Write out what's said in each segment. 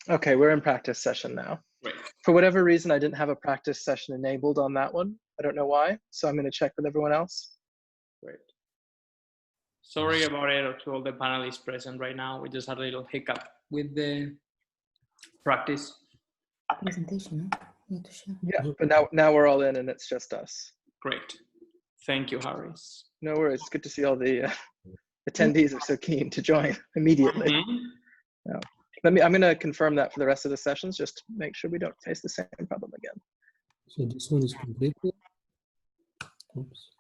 Okay, we're in practice session now. Great. For whatever reason, I didn't have a practice session enabled on that one. I don't know why, so I'm going to check with everyone else. Great. Sorry about it to all the panelists present right now. We just had a little hiccup with the practice. Presentation, no? Need to share. Yeah, but now we're all in and it's just us. Great. Thank you, Harris. No worries. It's good to see all the attendees are so keen to join immediately. Yeah. I'm going to confirm that for the rest of the sessions, just to make sure we don't face the same problem again. So this one is completed. Oops.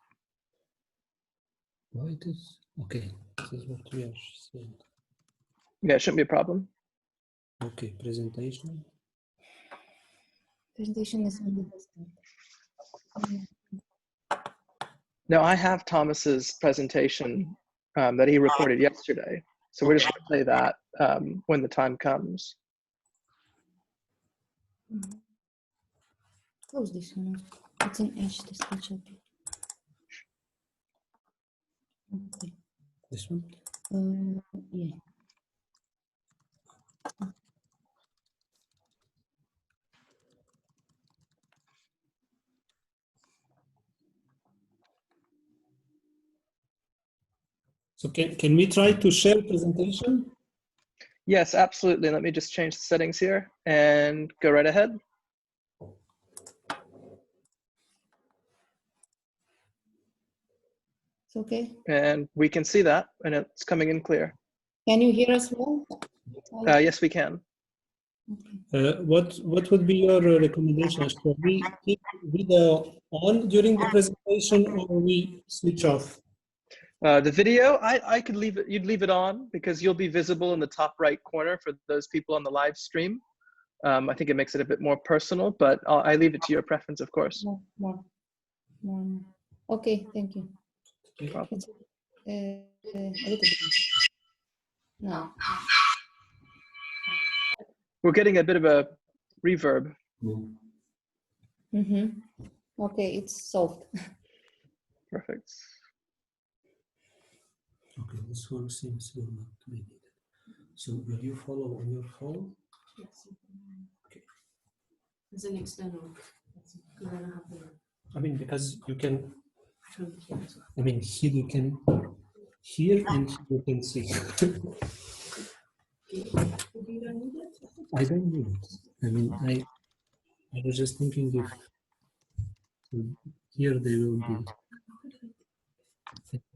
Why it is? Okay, this is what we are saying. Yeah, it shouldn't be a problem. Okay, presentation. Presentation is on the desktop. Now I have Thomas's presentation that he recorded yesterday. So we're just going to play that when the time comes. Close this one. It's an HTTP chapter. Okay. This one? Yeah. So can we try to share presentation? Yes, absolutely. Let me just change the settings here and go right ahead. It's okay. And we can see that, and it's coming in clear. Can you hear us well? Yes, we can. Okay. What would be your recommendation? Should we keep video on during the presentation or we switch off? The video, I could leave it, you'd leave it on because you'll be visible in the top right corner for those people on the live stream. I think it makes it a bit more personal, but I leave it to your preference, of course. More. Okay, thank you. No problem. A little bit. No. We're getting a bit of a reverb. Mm-hmm. Okay, it's solved. Perfect. Okay, this one seems will not be needed. So will you follow on your phone? Yes. Okay. As an external. I mean, because you can. I mean, here you can hear and you can see. I don't need it. I mean, I was just thinking if here they will be.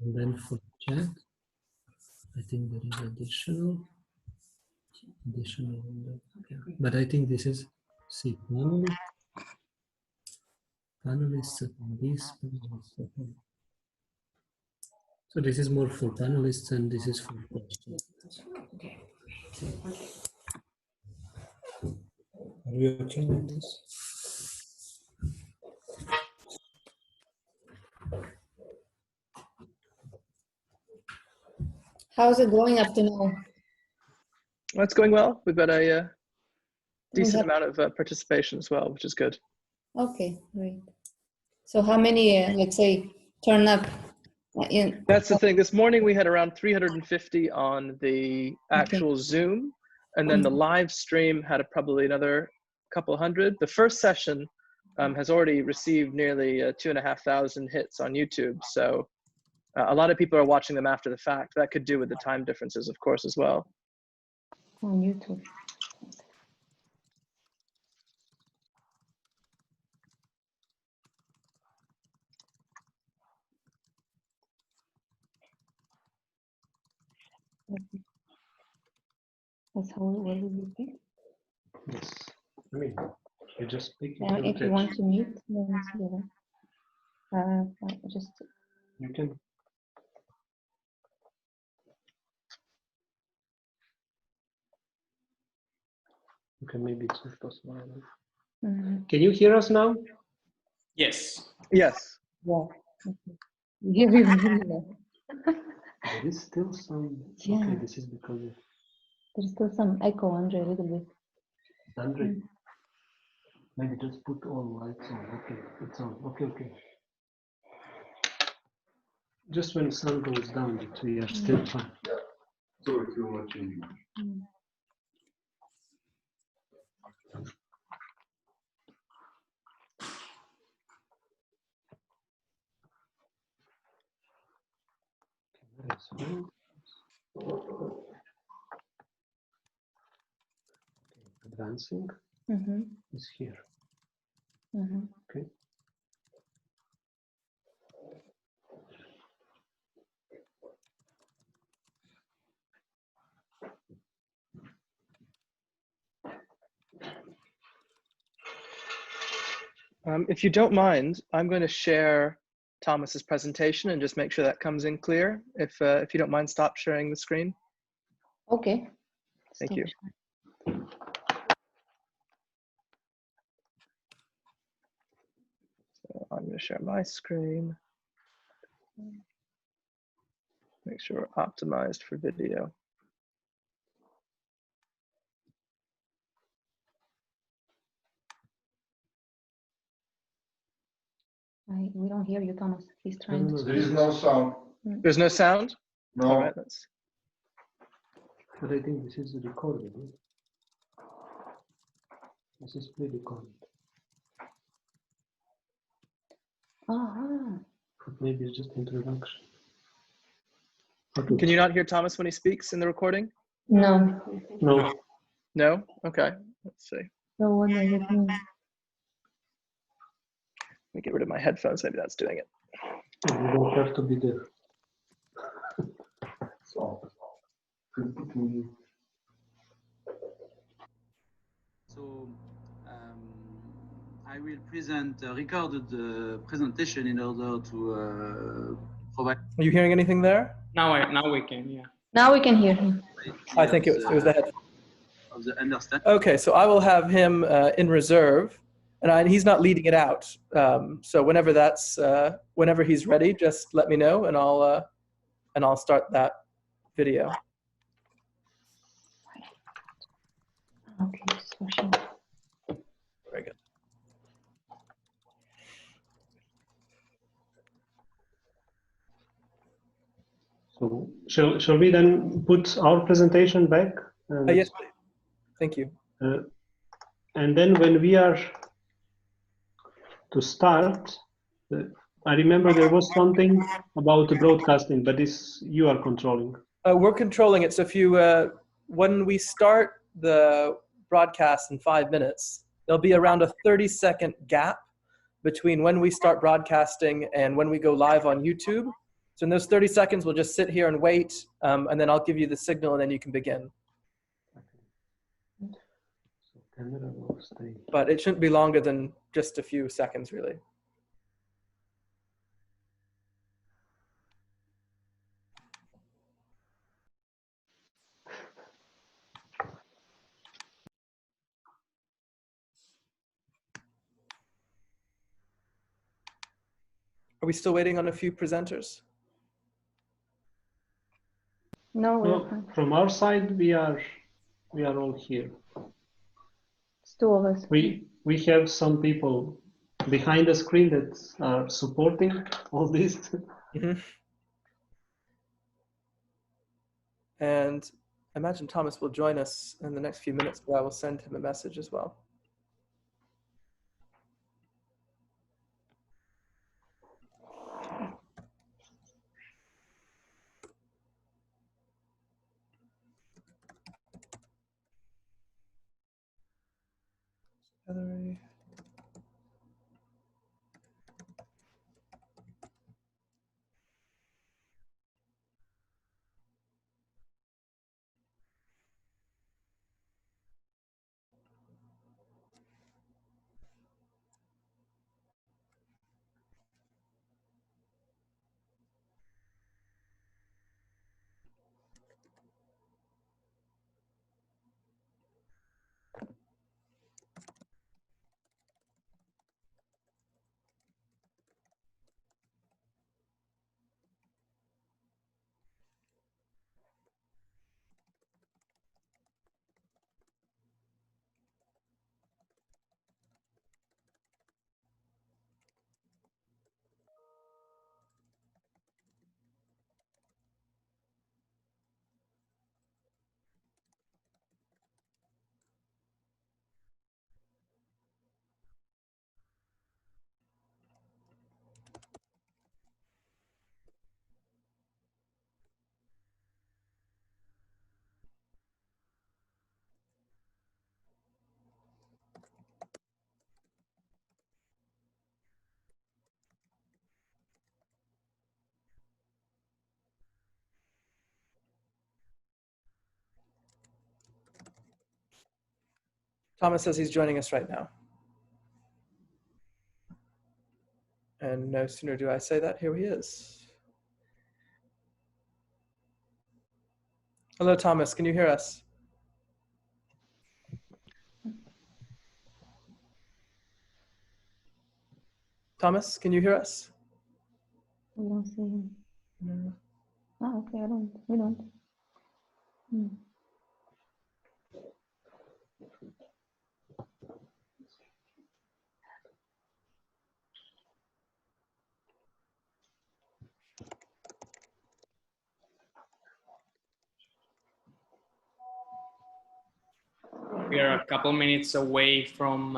And then for chat, I think there is additional. But I think this is, see, panelists, attendees, so this is more for panelists and this is for questions. Okay. Are we okay with this? How's it going up to now? Well, it's going well. We've got a decent amount of participation as well, which is good. Okay, great. So how many, let's say, turn up? That's the thing. This morning we had around 350 on the actual Zoom, and then the live stream had probably another couple hundred. The first session has already received nearly 2,500 hits on YouTube. So a lot of people are watching them after the fact. That could do with the time differences, of course, as well. On YouTube. That's how it will be. Yes. I mean, you just speak. If you want to mute, then it's better. Just. You can. Okay, maybe it's not possible. Can you hear us now? Yes. Yes. Yeah. Okay. Yeah. There is still some. Yeah. Okay, this is because of. There's still some echo, Andre, a little bit. Andre, maybe just put all lights on. Okay, it's on. Okay. Just when the sun goes down, we are still fine. So if you're watching. Advancing Mm-hmm. is here. Mm-hmm. Okay. If you don't mind, I'm going to share Thomas's presentation and just make sure that comes in clear. If you don't mind, stop sharing the screen. Okay. Thank Stop you. sharing. So I'm going to share my screen. Make sure we're optimized for video. We don't hear you, Thomas. He's trying to. There is no sound. There's no sound? No. All right, let's. But I think this is recorded. This is pre-recorded. But maybe it's just introduction. Okay. Can you not hear Thomas when he speaks in the recording? No. No. No? Okay, let's see. No one is listening. Let me get rid of my headphones. Maybe that's doing it. You don't have to be there. So I will present a recorded presentation in order to provide. Are you hearing anything there? Now we can, yeah. Now we can hear him. I think it was the headphones. Of the understand. Okay, so I will have him in reserve, and he's not leading it out. So whenever he's ready, just let me know, and I'll start that video. Okay, so sure. Very good. So shall we then put our presentation back? Yes, please. Thank you. And then when we are to start, I remember there was something about the broadcasting, but this you are controlling. We're controlling it. So if you, when we start the broadcast in 5 minutes, there'll be around a 30-second gap between when we start broadcasting and when we go live on YouTube. So in those 30 seconds, we'll just sit here and wait, and then I'll give you the signal, and then you can begin. So camera will stay. But it shouldn't be longer than just a few seconds, really. Are we still waiting on a few presenters? No, we're No, fine. from our side, we are all here. It's two of us. We have some people behind the screen that are supporting all this. Mm-hmm. And I imagine Thomas will join us in the next few minutes, but I will send him a message as well. Hillary. Thomas says he's joining us right now. And no sooner do I say that, here he is. Hello, Thomas, can you hear us? Thomas, can you hear us? I don't see him. No. Oh, okay, we don't. We are a couple minutes away from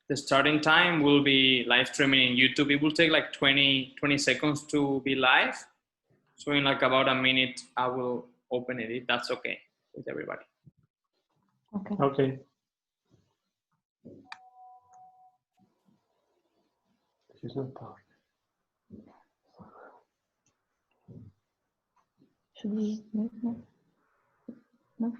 the starting time. We'll be live streaming in YouTube. It will take like 20 seconds to be live. So in like about a minute, I will open it, if that's okay with everybody. Okay. Okay. She's not part. Should we? No. No.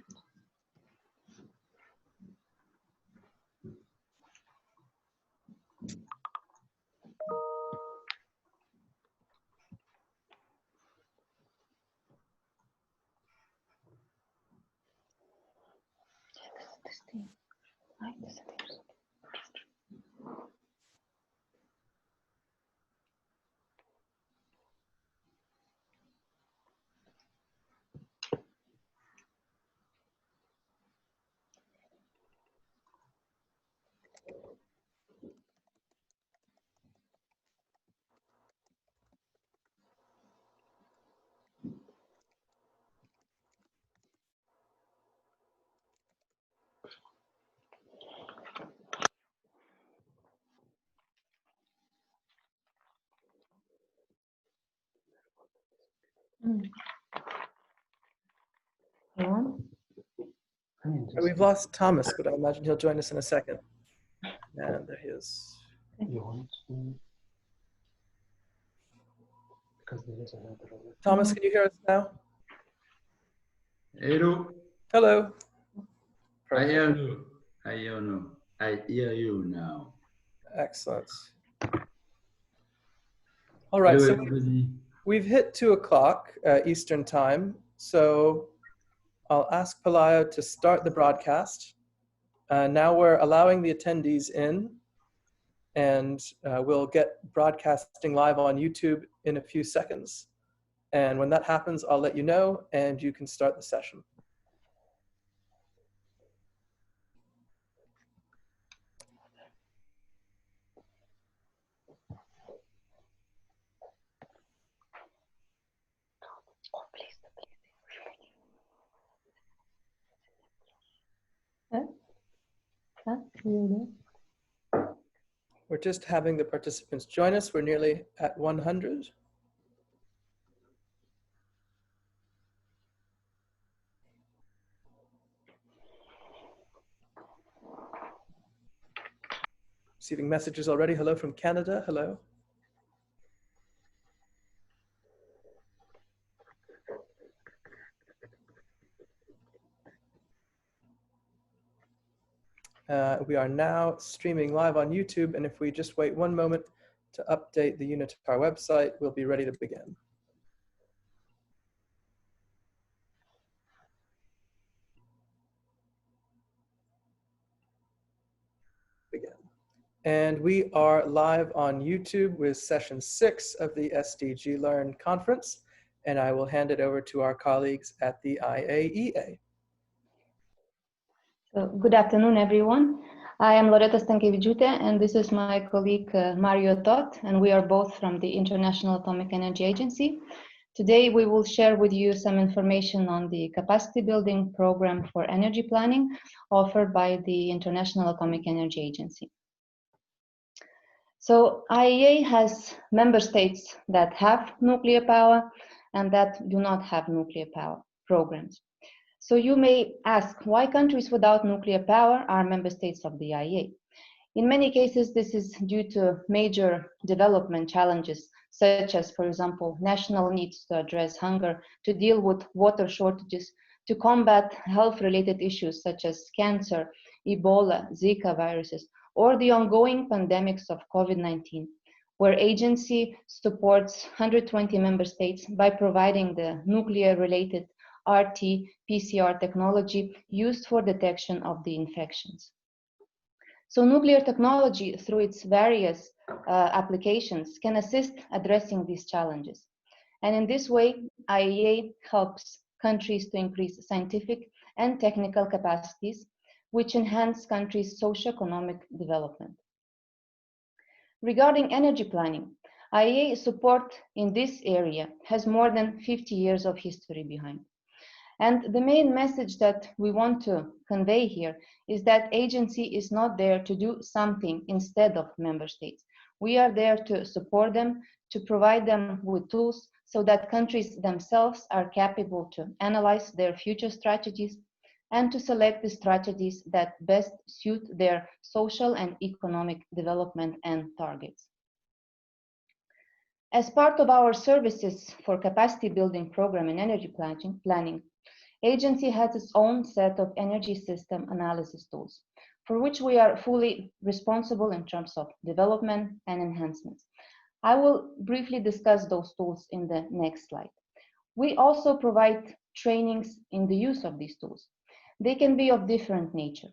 We've lost Thomas, but I imagine he'll join us in a second. And there he is. You want to? Because there is another one. Thomas, can you hear us now? Hello. Hello. I hear you. I hear you. I hear you now. Excellent. All right, Hello, so everybody. we've hit 2 o'clock Eastern time. So I'll ask Pelayo to start the broadcast. Now we're allowing the attendees in, and we'll get broadcasting live on YouTube in a few seconds. And when that happens, I'll let you know, and you can start the session. We're just having the participants join us. We're nearly at 100. Receiving messages already. Hello from Canada. Hello. We are now streaming live on YouTube, and if we just wait one moment to update the Unitar website, we'll be ready to begin. And we are live on YouTube with session 6 of the SDG Learn conference, and I will hand it over to our colleagues at the IAEA. So, good afternoon, everyone. I am Loreta Stankevičiūtė, and this is my colleague Mario Tot, and we are both from the International Atomic Energy Agency. Today, we will share with you some information on the capacity building program for energy planning offered by the International Atomic Energy Agency. So IAEA has member states that have nuclear power and that do not have nuclear power programs. So you may ask why countries without nuclear power are member states of the IAEA. In many cases, this is due to major development challenges, such as, for example, national needs to address hunger, to deal with water shortages, to combat health-related issues such as cancer, Ebola, Zika viruses, or the ongoing pandemics of COVID-19, where agency supports 120 member states by providing the nuclear-related RT-PCR technology used for detection of the infections. So nuclear technology, through its various applications, can assist addressing these challenges. And in this way, IEA helps countries to increase scientific and technical capacities, which enhance countries' socio-economic development. Regarding energy planning, IEA support in this area has more than 50 years of history behind. And the main message that we want to convey here is that agency is not there to do something instead of member states. We are there to support them, to provide them with tools so that countries themselves are capable to analyze their future strategies and to select the strategies that best suit their social and economic development and targets. As part of our services for capacity building program in energy planning, agency has its own set of energy system analysis tools, for which we are fully responsible in terms of development and enhancements. I will briefly discuss those tools in the next slide. We also provide trainings in the use of these tools. They can be of different nature.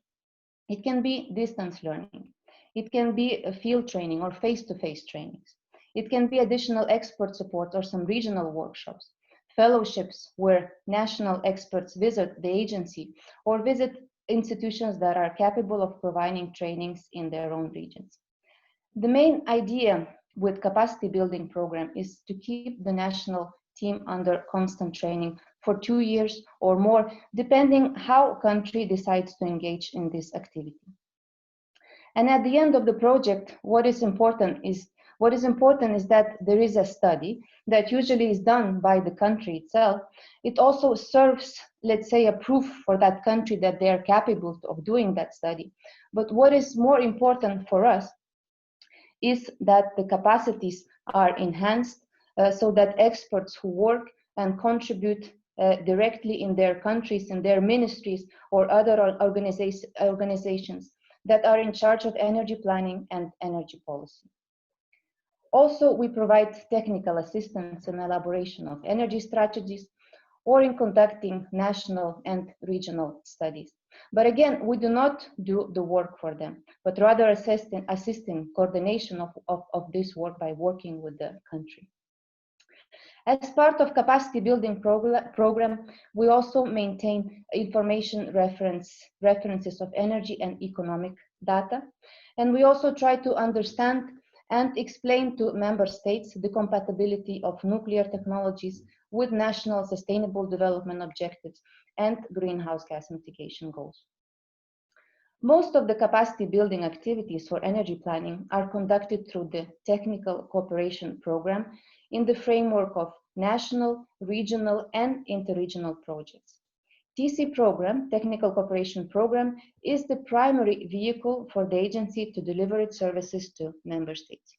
It can be distance learning. It can be a field training or face-to-face trainings. It can be additional expert support or some regional workshops, fellowships where national experts visit the agency or visit institutions that are capable of providing trainings in their own regions. The main idea with capacity building program is to keep the national team under constant training for 2 years or more, depending how country decides to engage in this activity. And at the end of the project, what is important is that there is a study that usually is done by the country itself. It also serves, let's say, a proof for that country that they are capable of doing that study. But what is more important for us is that the capacities are enhanced so that experts who work and contribute directly in their countries, in their ministries or other organizations that are in charge of energy planning and energy policy. Also, we provide technical assistance in elaboration of energy strategies or in conducting national and regional studies. But again, we do not do the work for them, but rather assisting coordination of this work by working with the country. As part of capacity building program, we also maintain information references of energy and economic data. And we also try to understand and explain to member states the compatibility of nuclear technologies with national sustainable development objectives and greenhouse gas mitigation goals. Most of the capacity building activities for energy planning are conducted through the Technical Cooperation Program in the framework of national, regional, and interregional projects. TC program, Technical Cooperation Program, is the primary vehicle for the agency to deliver its services to member states.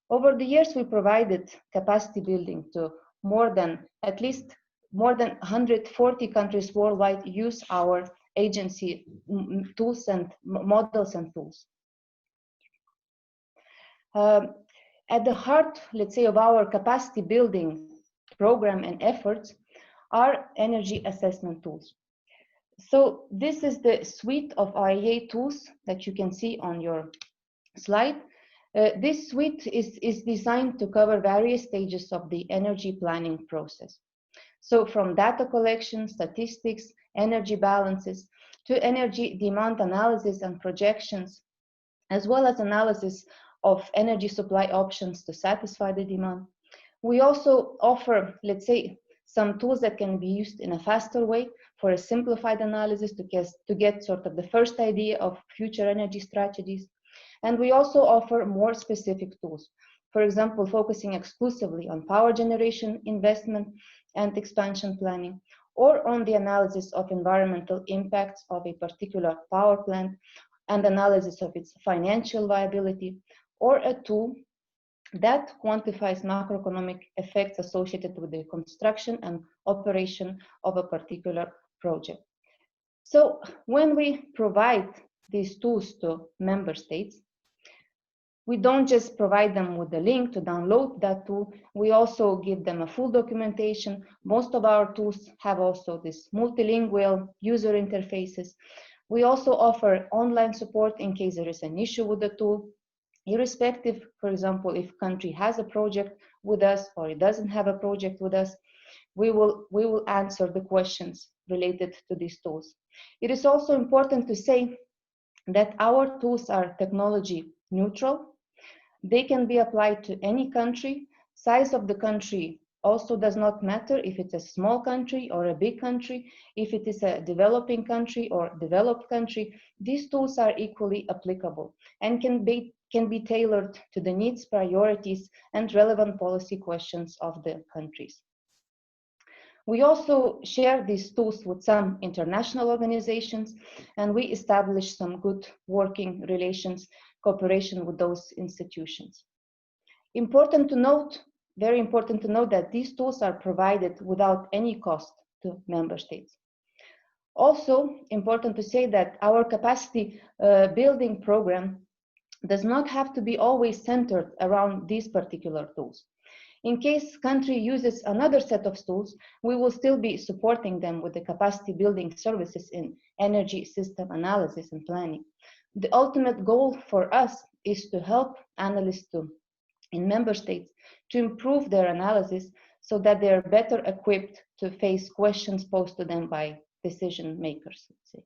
Over the years, we provided capacity building to more than 140 countries worldwide use our agency tools and models and tools. At the heart, let's say, of our capacity building program and efforts are energy assessment tools. So this is the suite of IEA tools that you can see on your slide. This suite is designed to cover various stages of the energy planning process. So from data collection, statistics, energy balances, to energy demand analysis and projections, as well as analysis of energy supply options to satisfy the demand. We also offer, let's say, some tools that can be used in a faster way for a simplified analysis to get sort of the first idea of future energy strategies. And we also offer more specific tools, for example, focusing exclusively on power generation, investment, and expansion planning, or on the analysis of environmental impacts of a particular power plant and analysis of its financial viability, or a tool that quantifies macroeconomic effects associated with the construction and operation of a particular project. So when we provide these tools to member states, we don't just provide them with the link to download that tool, we also give them a full documentation. Most of our tools have also this multilingual user interfaces. We also offer online support in case there is an issue with the tool. Irrespective, for example, if country has a project with us or it doesn't have a project with us, we will answer the questions related to these tools. It is also important to say that our tools are technology neutral. They can be applied to any country. Size of the country also does not matter if it's a small country or a big country, if it is a developing country or developed country. These tools are equally applicable and can be tailored to the needs, priorities, and relevant policy questions of the countries. We also share these tools with some international organizations, and we establish some good working relations, cooperation with those institutions. Important to note, very important to note that these tools are provided without any cost to member states. Also important to say that our capacity building program does not have to be always centered around these particular tools. In case country uses another set of tools, we will still be supporting them with the capacity building services in energy system analysis and planning. The ultimate goal for us is to help analysts in member states to improve their analysis so that they are better equipped to face questions posed to them by decision makers, let's say.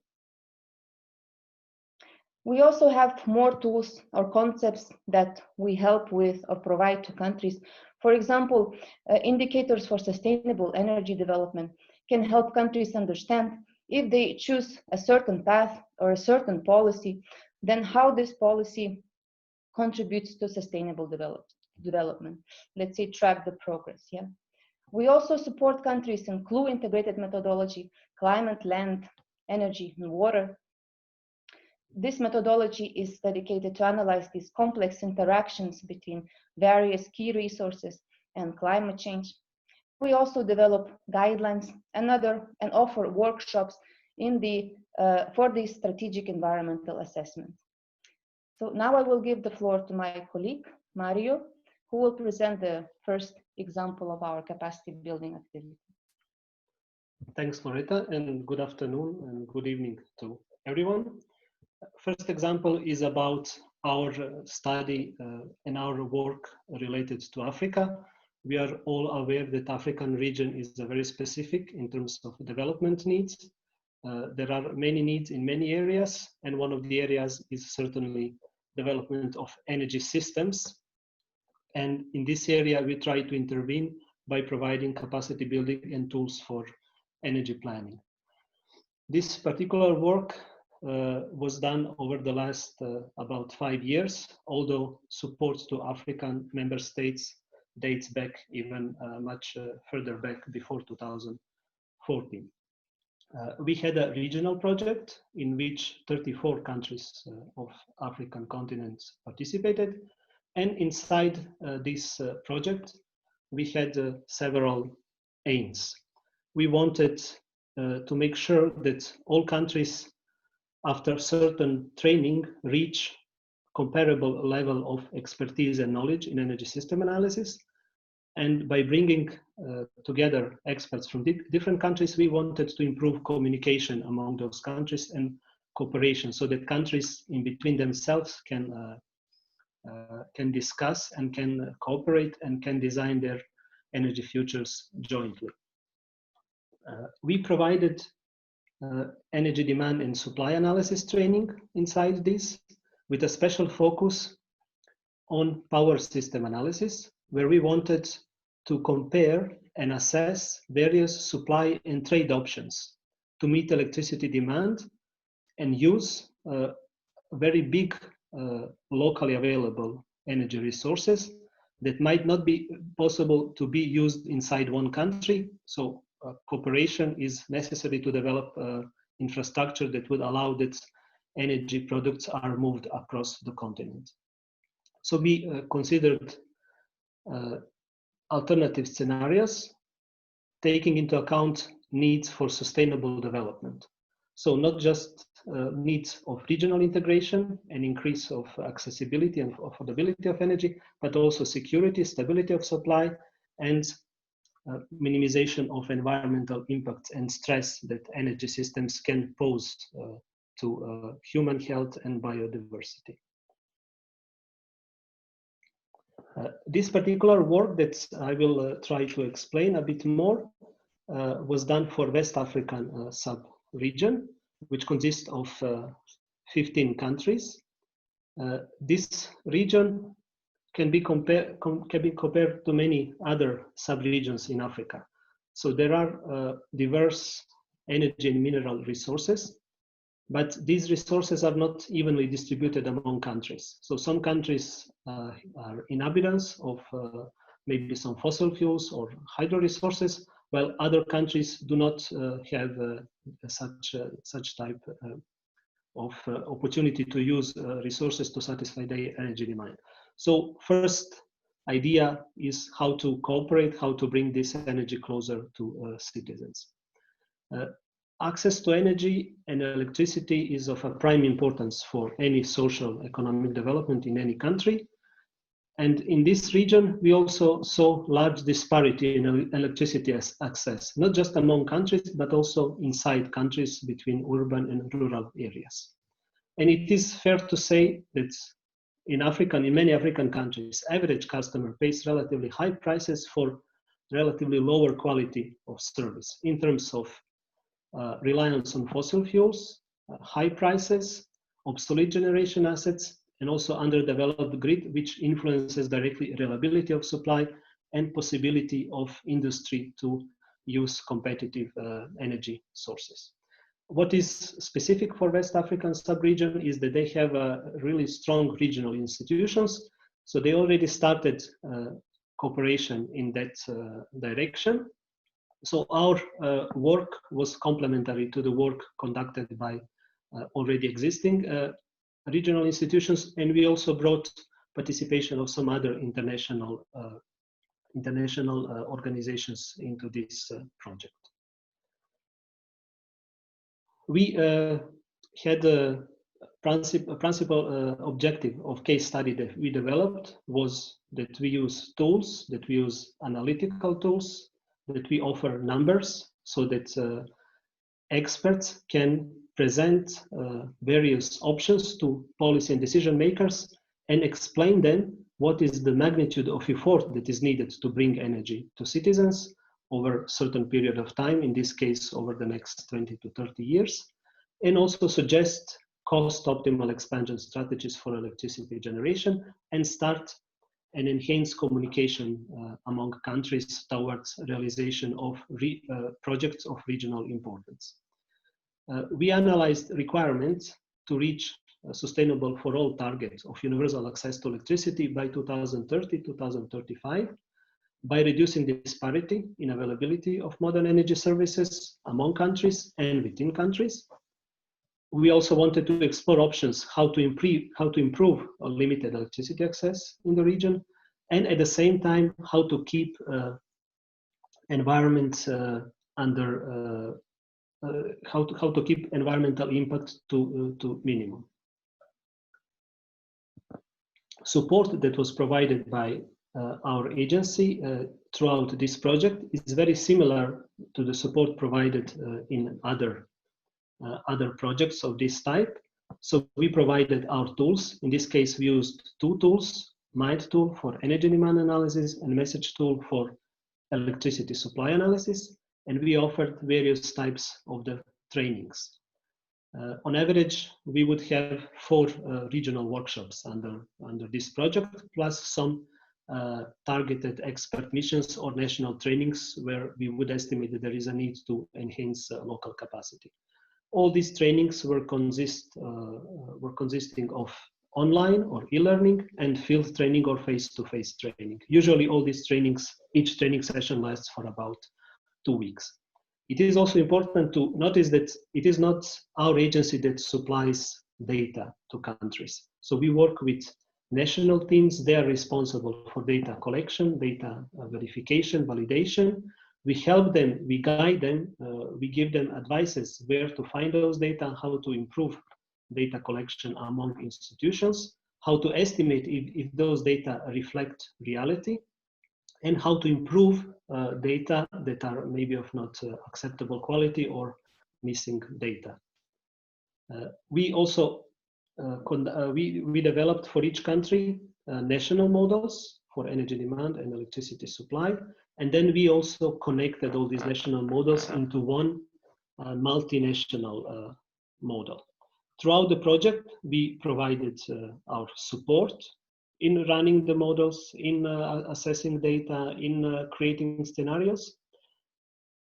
We also have more tools or concepts that we help with or provide to countries. For example, indicators for sustainable energy development can help countries understand if they choose a certain path or a certain policy, then how this policy contributes to sustainable development. Let's say track the progress. Yeah. We also support countries in CLUE integrated methodology, climate, land, energy, and water. This methodology is dedicated to analyze these complex interactions between various key resources and climate change. We also develop guidelines and offer workshops for the strategic environmental assessment. So now I will give the floor to my colleague, Mario, who will present the first example of our capacity building activity. Thanks, Loretta, and good afternoon and good evening to everyone. First example is about our study and our work related to Africa. We are all aware that African region is very specific in terms of development needs. There are many needs in many areas, and one of the areas is certainly development of energy systems. And in this area, we try to intervene by providing capacity building and tools for energy planning. This particular work was done over the last about 5 years, although support to African member states dates back even much further back before 2014. We had a regional project in which 34 countries of African continents participated. And inside this project, we had several aims. We wanted to make sure that all countries, after certain training, reach comparable level of expertise and knowledge in energy system analysis. And by bringing together experts from different countries, we wanted to improve communication among those countries and cooperation so that countries in between themselves can discuss and can cooperate and can design their energy futures jointly. We provided energy demand and supply analysis training inside this with a special focus on power system analysis, where we wanted to compare and assess various supply and trade options to meet electricity demand and use very big locally available energy resources that might not be possible to be used inside one country. So cooperation is necessary to develop infrastructure that would allow that energy products are moved across the continent. So we considered alternative scenarios, taking into account needs for sustainable development. So not just needs of regional integration and increase of accessibility and affordability of energy, but also security, stability of supply, and minimization of environmental impacts and stress that energy systems can pose to human health and biodiversity. This particular work that I will try to explain a bit more was done for West African sub-region, which consists of 15 countries. This region can be compared to many other sub-regions in Africa. So there are diverse energy and mineral resources, but these resources are not evenly distributed among countries. So some countries are in abundance of maybe some fossil fuels or hydro resources, while other countries do not have such type of opportunity to use resources to satisfy their energy demand. So first idea is how to cooperate, how to bring this energy closer to citizens. Access to energy and electricity is of a prime importance for any social economic development in any country. And in this region, we also saw large disparity in electricity access, not just among countries, but also inside countries between urban and rural areas. And it is fair to say that in many African countries, average customer pays relatively high prices for relatively lower quality of service in terms of reliance on fossil fuels, high prices, obsolete generation assets, and also underdeveloped grid, which influences directly reliability of supply and possibility of industry to use competitive energy sources. What is specific for West African sub-region is that they have really strong regional institutions. So they already started cooperation in that direction. So our work was complementary to the work conducted by already existing regional institutions, and we also brought participation of some other international organizations into this project. We had a principal objective of case study that we developed was that we use tools, that we use analytical tools, that we offer numbers so that experts can present various options to policy and decision makers and explain them what is the magnitude of effort that is needed to bring energy to citizens over a certain period of time, in this case over the next 20 to 30 years, and also suggest cost optimal expansion strategies for electricity generation and start and enhance communication among countries towards realization of projects of regional importance. We analyzed requirements to reach a sustainable for all target of universal access to electricity by 2030-2035 by reducing the disparity in availability of modern energy services among countries and within countries. We also wanted to explore options how to improve limited electricity access in the region, and at the same time how to keep environment under how to keep environmental impact to minimum. Support that was provided by our agency throughout this project is very similar to the support provided in other projects of this type. So we provided our tools. In this case, we used two tools, MIND tool for energy demand analysis and message tool for electricity supply analysis. And we offered various types of the trainings. On average, we would have 4 regional workshops under this project, plus some targeted expert missions or national trainings where we would estimate that there is a need to enhance local capacity. All these trainings were consisting of online or e-learning and field training or face-to-face training. Usually all these trainings, each training session lasts for about 2 weeks. It is also important to notice that it is not our agency that supplies data to countries. So we work with national teams. They are responsible for data collection, data verification, validation. We help them, we guide them, we give them advices where to find those data, how to improve data collection among institutions, how to estimate if those data reflect reality, and how to improve data that are maybe of not acceptable quality or missing data. We also we developed for each country national models for energy demand and electricity supply, and then we also connected all these national models into one multinational model. Throughout the project, we provided our support in running the models, in assessing data, in creating scenarios.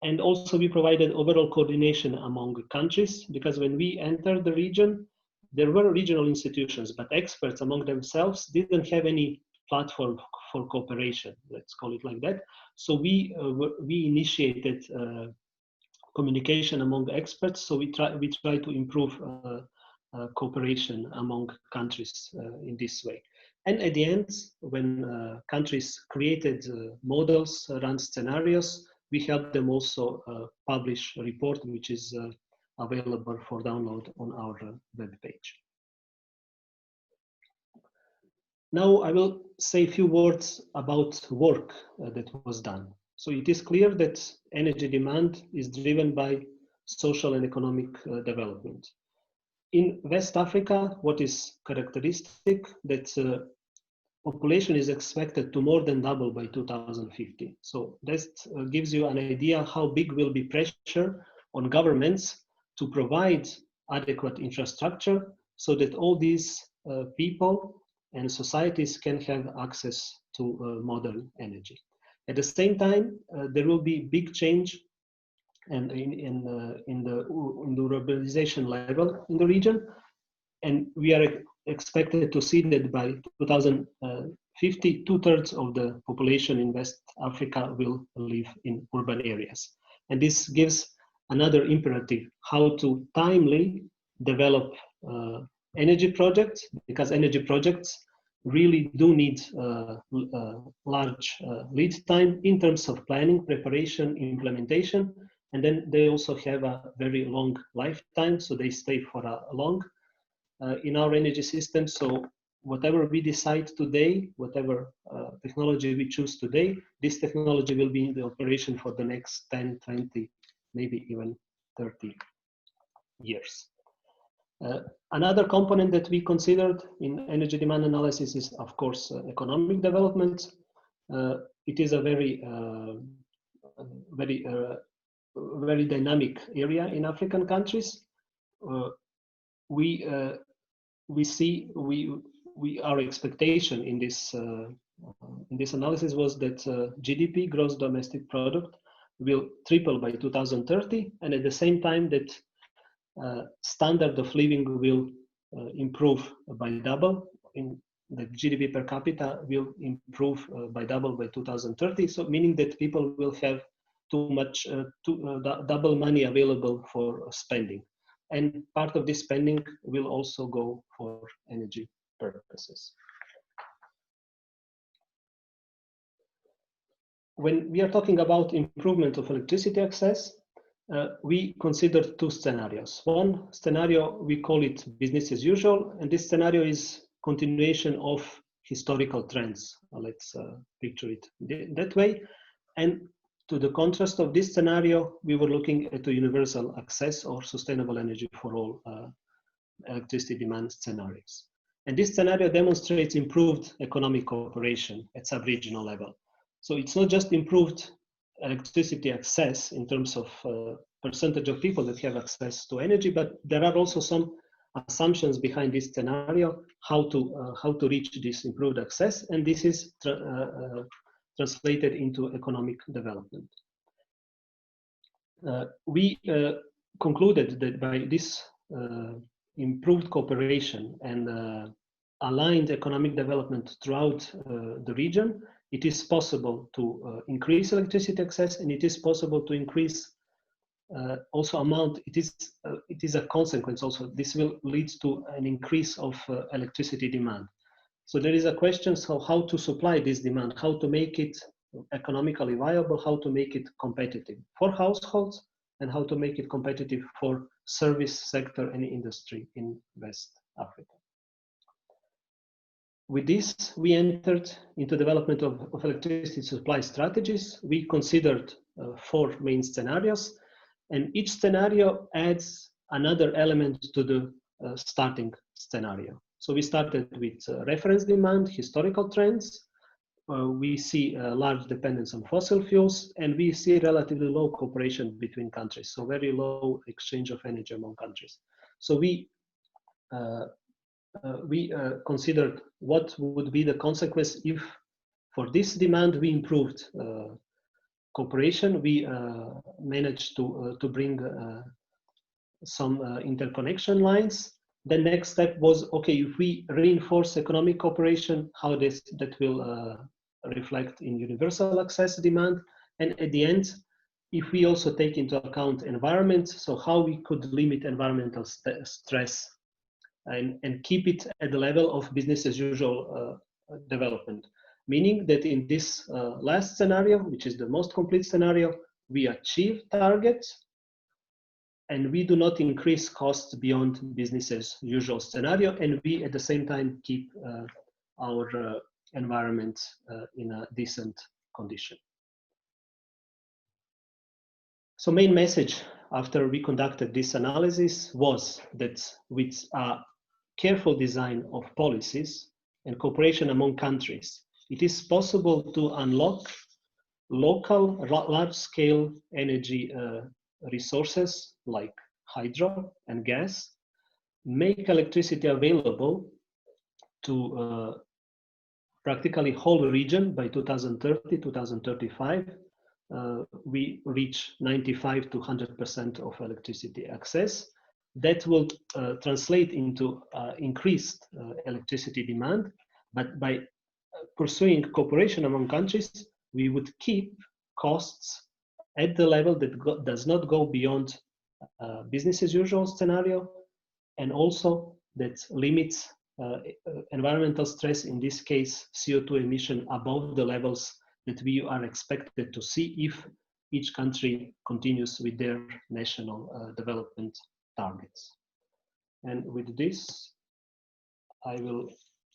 And also we provided overall coordination among countries, because when we entered the region, there were regional institutions, but experts among themselves didn't have any platform for cooperation, let's call it like that. So we initiated communication among the experts. So we try to improve cooperation among countries in this way. And at the end, when countries created models, run scenarios, we help them also publish a report, which is available for download on our web page. Now I will say a few words about work that was done. So it is clear that energy demand is driven by social and economic development. In West Africa, what is characteristic that population is expected to more than double by 2050. So that gives you an idea how big will be pressure on governments to provide adequate infrastructure so that all these people and societies can have access to modern energy. At the same time, there will be big change and in the urbanization level in the region, and we are expected to see that by 2050, 2/3 of the population in West Africa will live in urban areas. And this gives another imperative, how to timely develop energy projects, because energy projects really do need large lead time in terms of planning, preparation, implementation, and then they also have a very long lifetime, so they stay for a long in our energy system. So whatever we decide today, whatever technology we choose today, this technology will be in the operation for the next 10, 20, maybe even 30 years. Another component that we considered in energy demand analysis is, of course, economic development. It is a very dynamic area in African countries. Our expectation in this analysis was that GDP, gross domestic product, will triple by 2030, and at the same time that standard of living will improve by double. In the GDP per capita will improve by double by 2030. So meaning that people will have double money available for spending. And part of this spending will also go for energy purposes. When we are talking about improvement of electricity access, we consider two scenarios. One scenario, we call it business as usual, and this scenario is continuation of historical trends. Let's picture it that way. And to the contrast of this scenario, we were looking at a universal access or sustainable energy for all electricity demand scenarios. And this scenario demonstrates improved economic cooperation at sub-regional level. So it's not just improved electricity access in terms of percentage of people that have access to energy, but there are also some assumptions behind this scenario, how to reach this improved access, and this is translated into economic development. We concluded that by this improved cooperation and aligned economic development throughout the region, it is possible to increase electricity access, and it is possible to increase also amount. It is a consequence also. This will lead to an increase of electricity demand. So there is a question, so how to supply this demand, how to make it economically viable, how to make it competitive for households, and how to make it competitive for service sector and industry in West Africa. With this, we entered into development of electricity supply strategies. We considered 4 main scenarios, and each scenario adds another element to the starting scenario. So we started with reference demand, historical trends. We see a large dependence on fossil fuels, and we see relatively low cooperation between countries, so very low exchange of energy among countries. So we considered what would be the consequence if, for this demand, we improved cooperation. We managed to bring some interconnection lines. The next step was, okay, if we reinforce economic cooperation, how that will reflect in universal access demand. And at the end, if we also take into account environment, so how we could limit environmental stress and keep it at the level of business as usual development. Meaning that in this last scenario, which is the most complete scenario, we achieve targets and we do not increase costs beyond business as usual scenario, and we at the same time keep our environment in a decent condition. So main message after we conducted this analysis was that with a careful design of policies and cooperation among countries, it is possible to unlock local large-scale energy resources like hydro and gas, make electricity available to practically whole region by 2030, 2035. We reach 95 to 100% of electricity access. That will translate into increased electricity demand, but by pursuing cooperation among countries, we would keep costs at the level that does not go beyond business as usual scenario, and also that limits environmental stress, in this case CO2 emission, above the levels that we are expected to see if each country continues with their national development targets. And with this, I will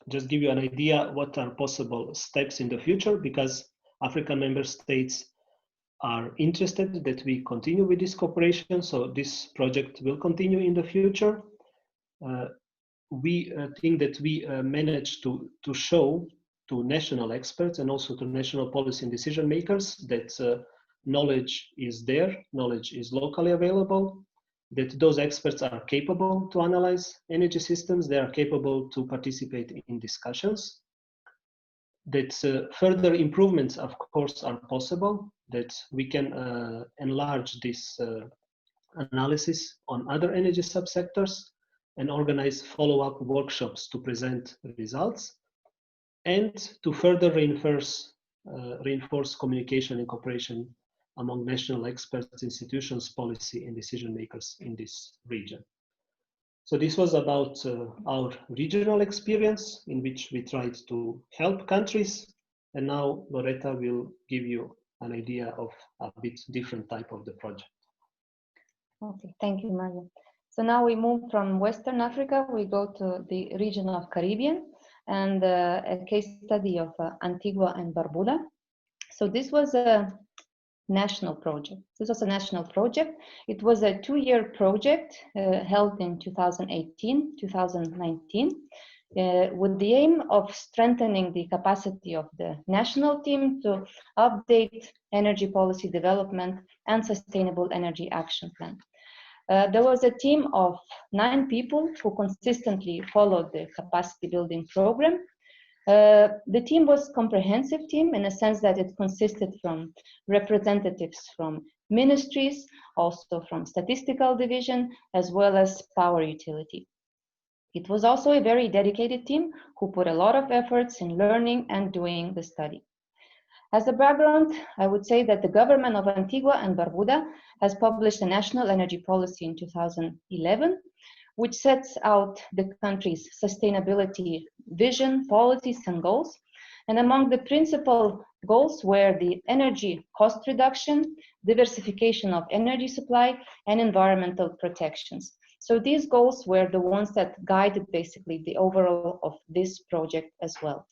just give you an idea what are possible steps in the future, because African member states are interested that we continue with this cooperation, so this project will continue in the future. We think that we managed to show to national experts and also to national policy and decision makers that knowledge is there, knowledge is locally available, that those experts are capable to analyze energy systems, they are capable to participate in discussions, that further improvements, of course, are possible, that we can enlarge this analysis on other energy subsectors and organize follow-up workshops to present results, and to further reinforce communication and cooperation among national experts, institutions, policy, and decision makers in this region. So this was about our regional experience in which we tried to help countries. And now Loretta will give you an idea of a bit different type of the project. Okay, thank you, Mario. So now we move from Western Africa, we go to the region of Caribbean and a case study of Antigua and Barbuda. So this was a national project. This was a national project. It was a 2-year project held in 2018, 2019, with the aim of strengthening the capacity of the national team to update energy policy development and sustainable energy action plan. There was a team of 9 people who consistently followed the capacity building program. The team was a comprehensive team in a sense that it consisted from representatives from ministries, also from statistical division, as well as power utility. It was also a very dedicated team who put a lot of efforts in learning and doing the study. As a background, I would say that the government of Antigua and Barbuda has published a national energy policy in 2011, which sets out the country's sustainability vision, policies, and goals. And among the principal goals were the energy cost reduction, diversification of energy supply, and environmental protections. So these goals were the ones that guided basically the overall of this project as well.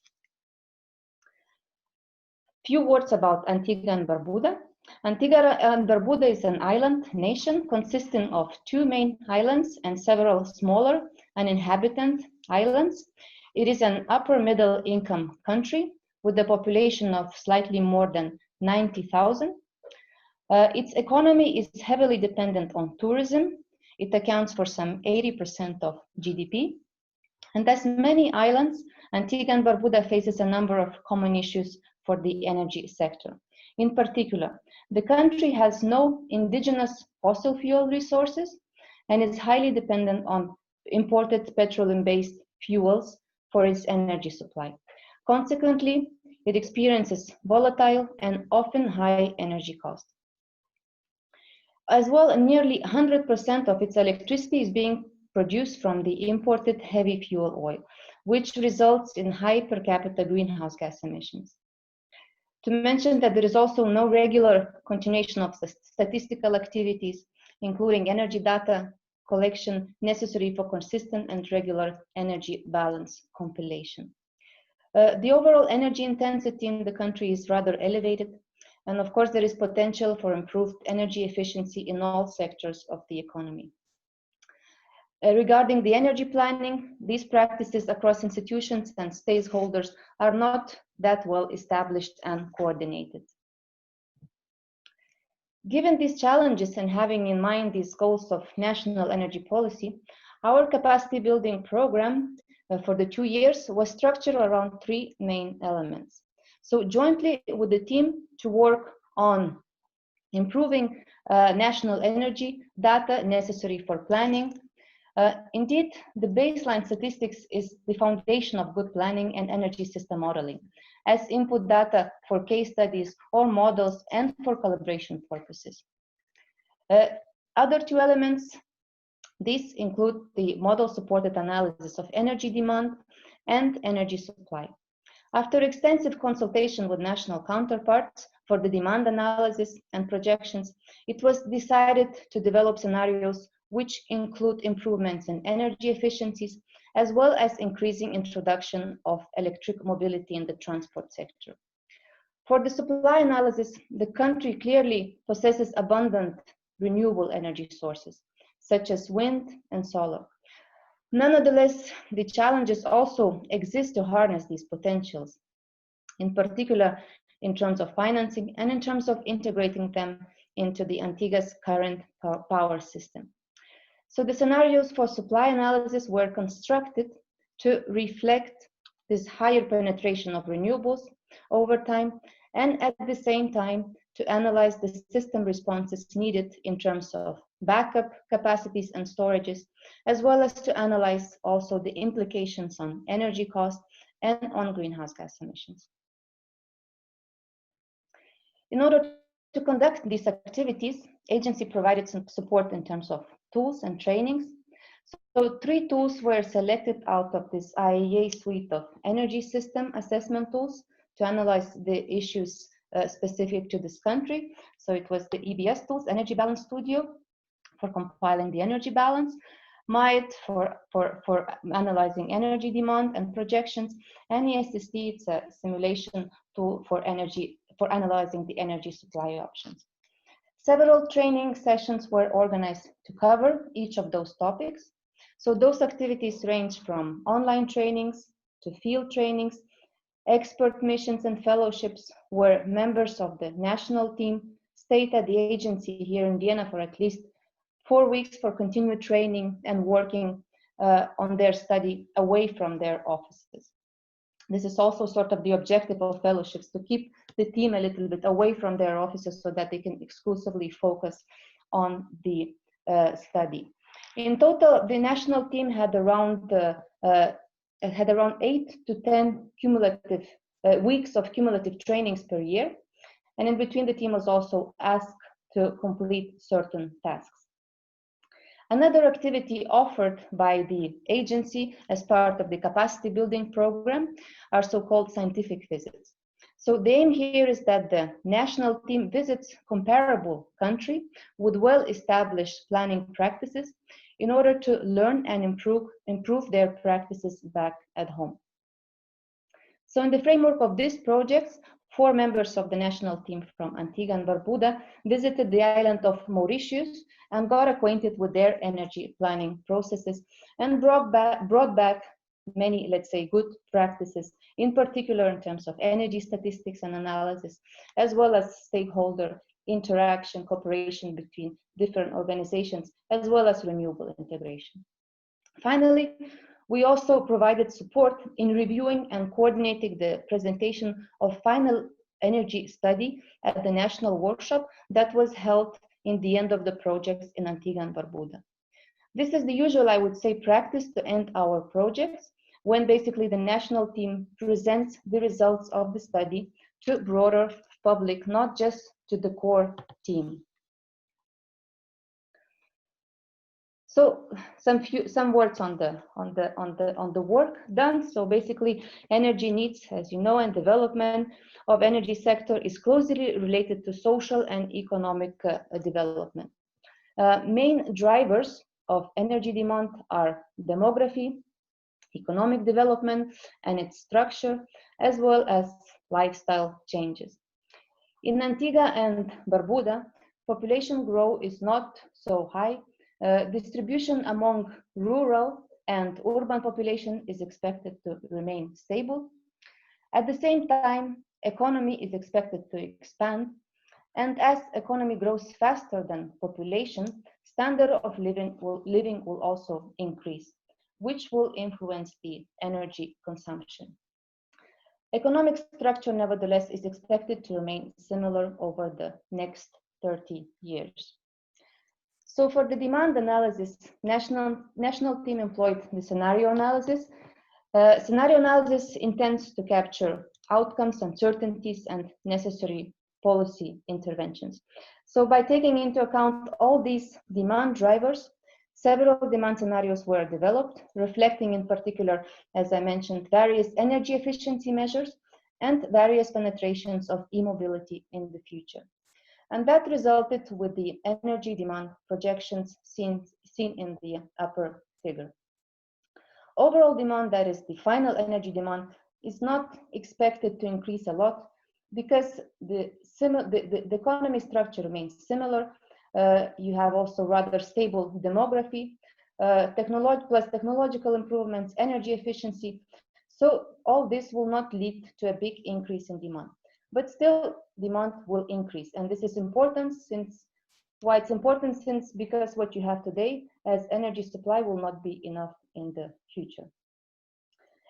Few words about Antigua and Barbuda. Antigua and Barbuda is an island nation consisting of 2 main islands and several smaller uninhabited islands. It is an upper middle income country with a population of slightly more than 90,000. Its economy is heavily dependent on tourism. It accounts for some 80% of GDP. And as many islands, Antigua and Barbuda faces a number of common issues for the energy sector. In particular, the country has no indigenous fossil fuel resources and is highly dependent on imported petroleum-based fuels for its energy supply. Consequently, it experiences volatile and often high energy costs. As well, nearly 100% of its electricity is being produced from the imported heavy fuel oil, which results in high per capita greenhouse gas emissions. To mention that there is also no regular continuation of the statistical activities, including energy data collection necessary for consistent and regular energy balance compilation. The overall energy intensity in the country is rather elevated, and of course there is potential for improved energy efficiency in all sectors of the economy. Regarding the energy planning, these practices across institutions and stakeholders are not that well established and coordinated. Given these challenges and having in mind these goals of national energy policy, our capacity building program for the 2 years was structured around 3 main elements. So jointly with the team to work on improving national energy data necessary for planning. Indeed, the baseline statistics is the foundation of good planning and energy system modeling, as input data for case studies or models and for calibration purposes. Other 2 elements, these include the model-supported analysis of energy demand and energy supply. After extensive consultation with national counterparts for the demand analysis and projections, it was decided to develop scenarios which include improvements in energy efficiencies, as well as increasing introduction of electric mobility in the transport sector. For the supply analysis, the country clearly possesses abundant renewable energy sources, such as wind and solar. Nonetheless, the challenges also exist to harness these potentials, in particular in terms of financing and in terms of integrating them into the Antigua's current power system. So the scenarios for supply analysis were constructed to reflect this higher penetration of renewables over time, and at the same time to analyze the system responses needed in terms of backup capacities and storages, as well as to analyze also the implications on energy costs and on greenhouse gas emissions. In order to conduct these activities, agency provided some support in terms of tools and trainings. So 3 tools were selected out of this IEA suite of energy system assessment tools to analyze the issues specific to this country. So it was the EBS tools, Energy Balance Studio, for compiling the energy balance, MIET for analyzing energy demand and projections, and ESST, it's a simulation tool for analyzing the energy supply options. Several training sessions were organized to cover each of those topics. So those activities range from online trainings to field trainings, expert missions and fellowships where members of the national team stayed at the agency here in Vienna for at least 4 weeks for continued training and working on their study away from their offices. This is also sort of the objective of fellowships, to keep the team a little bit away from their offices so that they can exclusively focus on the study. In total, the national team had around 8 to 10 cumulative weeks of cumulative trainings per year. And in between, the team was also asked to complete certain tasks. Another activity offered by the agency as part of the capacity building program are so-called scientific visits. So the aim here is that the national team visits comparable country with well-established planning practices in order to learn and improve their practices back at home. So in the framework of these projects, 4 members of the national team from Antigua and Barbuda visited the island of Mauritius and got acquainted with their energy planning processes and brought back many, let's say, good practices, in particular in terms of energy statistics and analysis, as well as stakeholder interaction, cooperation between different organizations, as well as renewable integration. Finally, we also provided support in reviewing and coordinating the presentation of final energy study at the national workshop that was held in the end of the projects in Antigua and Barbuda. This is the usual, I would say, practice to end our projects, when basically the national team presents the results of the study to broader public, not just to the core team. So some words on the work done. So basically, energy needs, as you know, and development of energy sector is closely related to social and economic development. Main drivers of energy demand are demography, economic development and its structure, as well as lifestyle changes. In Antigua and Barbuda, population growth is not so high. Distribution among rural and urban population is expected to remain stable. At the same time, economy is expected to expand, and as economy grows faster than population, standard of living will also increase, which will influence the energy consumption. Economic structure, nevertheless, is expected to remain similar over the next 30 years. So for the demand analysis, national team employed the scenario analysis. Scenario analysis intends to capture outcomes, uncertainties, and necessary policy interventions. So by taking into account all these demand drivers, several demand scenarios were developed, reflecting in particular, as I mentioned, various energy efficiency measures and various penetrations of e-mobility in the future. And that resulted with the energy demand projections seen in the upper figure. Overall demand, that is the final energy demand, is not expected to increase a lot because the economy structure remains similar. You have also rather stable demography, technological improvements, energy efficiency. So all this will not lead to a big increase in demand. But still, demand will increase, and this is important because what you have today as energy supply will not be enough in the future.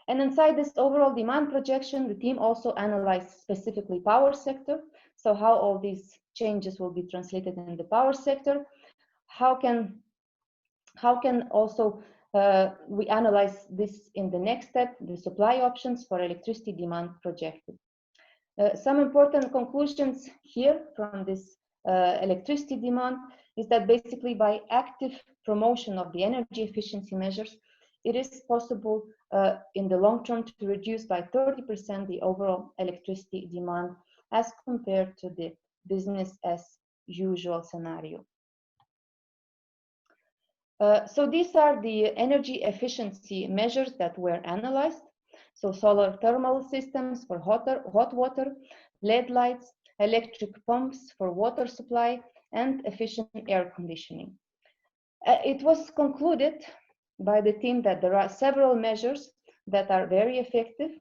And inside this overall demand projection, the team also analyzed specifically power sector. So how all these changes will be translated in the power sector? How can also we analyze this in the next step, the supply options for electricity demand projected. Some important conclusions here from this electricity demand is that basically by active promotion of the energy efficiency measures, it is possible in the long term to reduce by 30% the overall electricity demand as compared to the business as usual scenario. So these are the energy efficiency measures that were analyzed. So solar thermal systems for hot water, LED lights, electric pumps for water supply, and efficient air conditioning. It was concluded by the team that there are several measures that are very effective,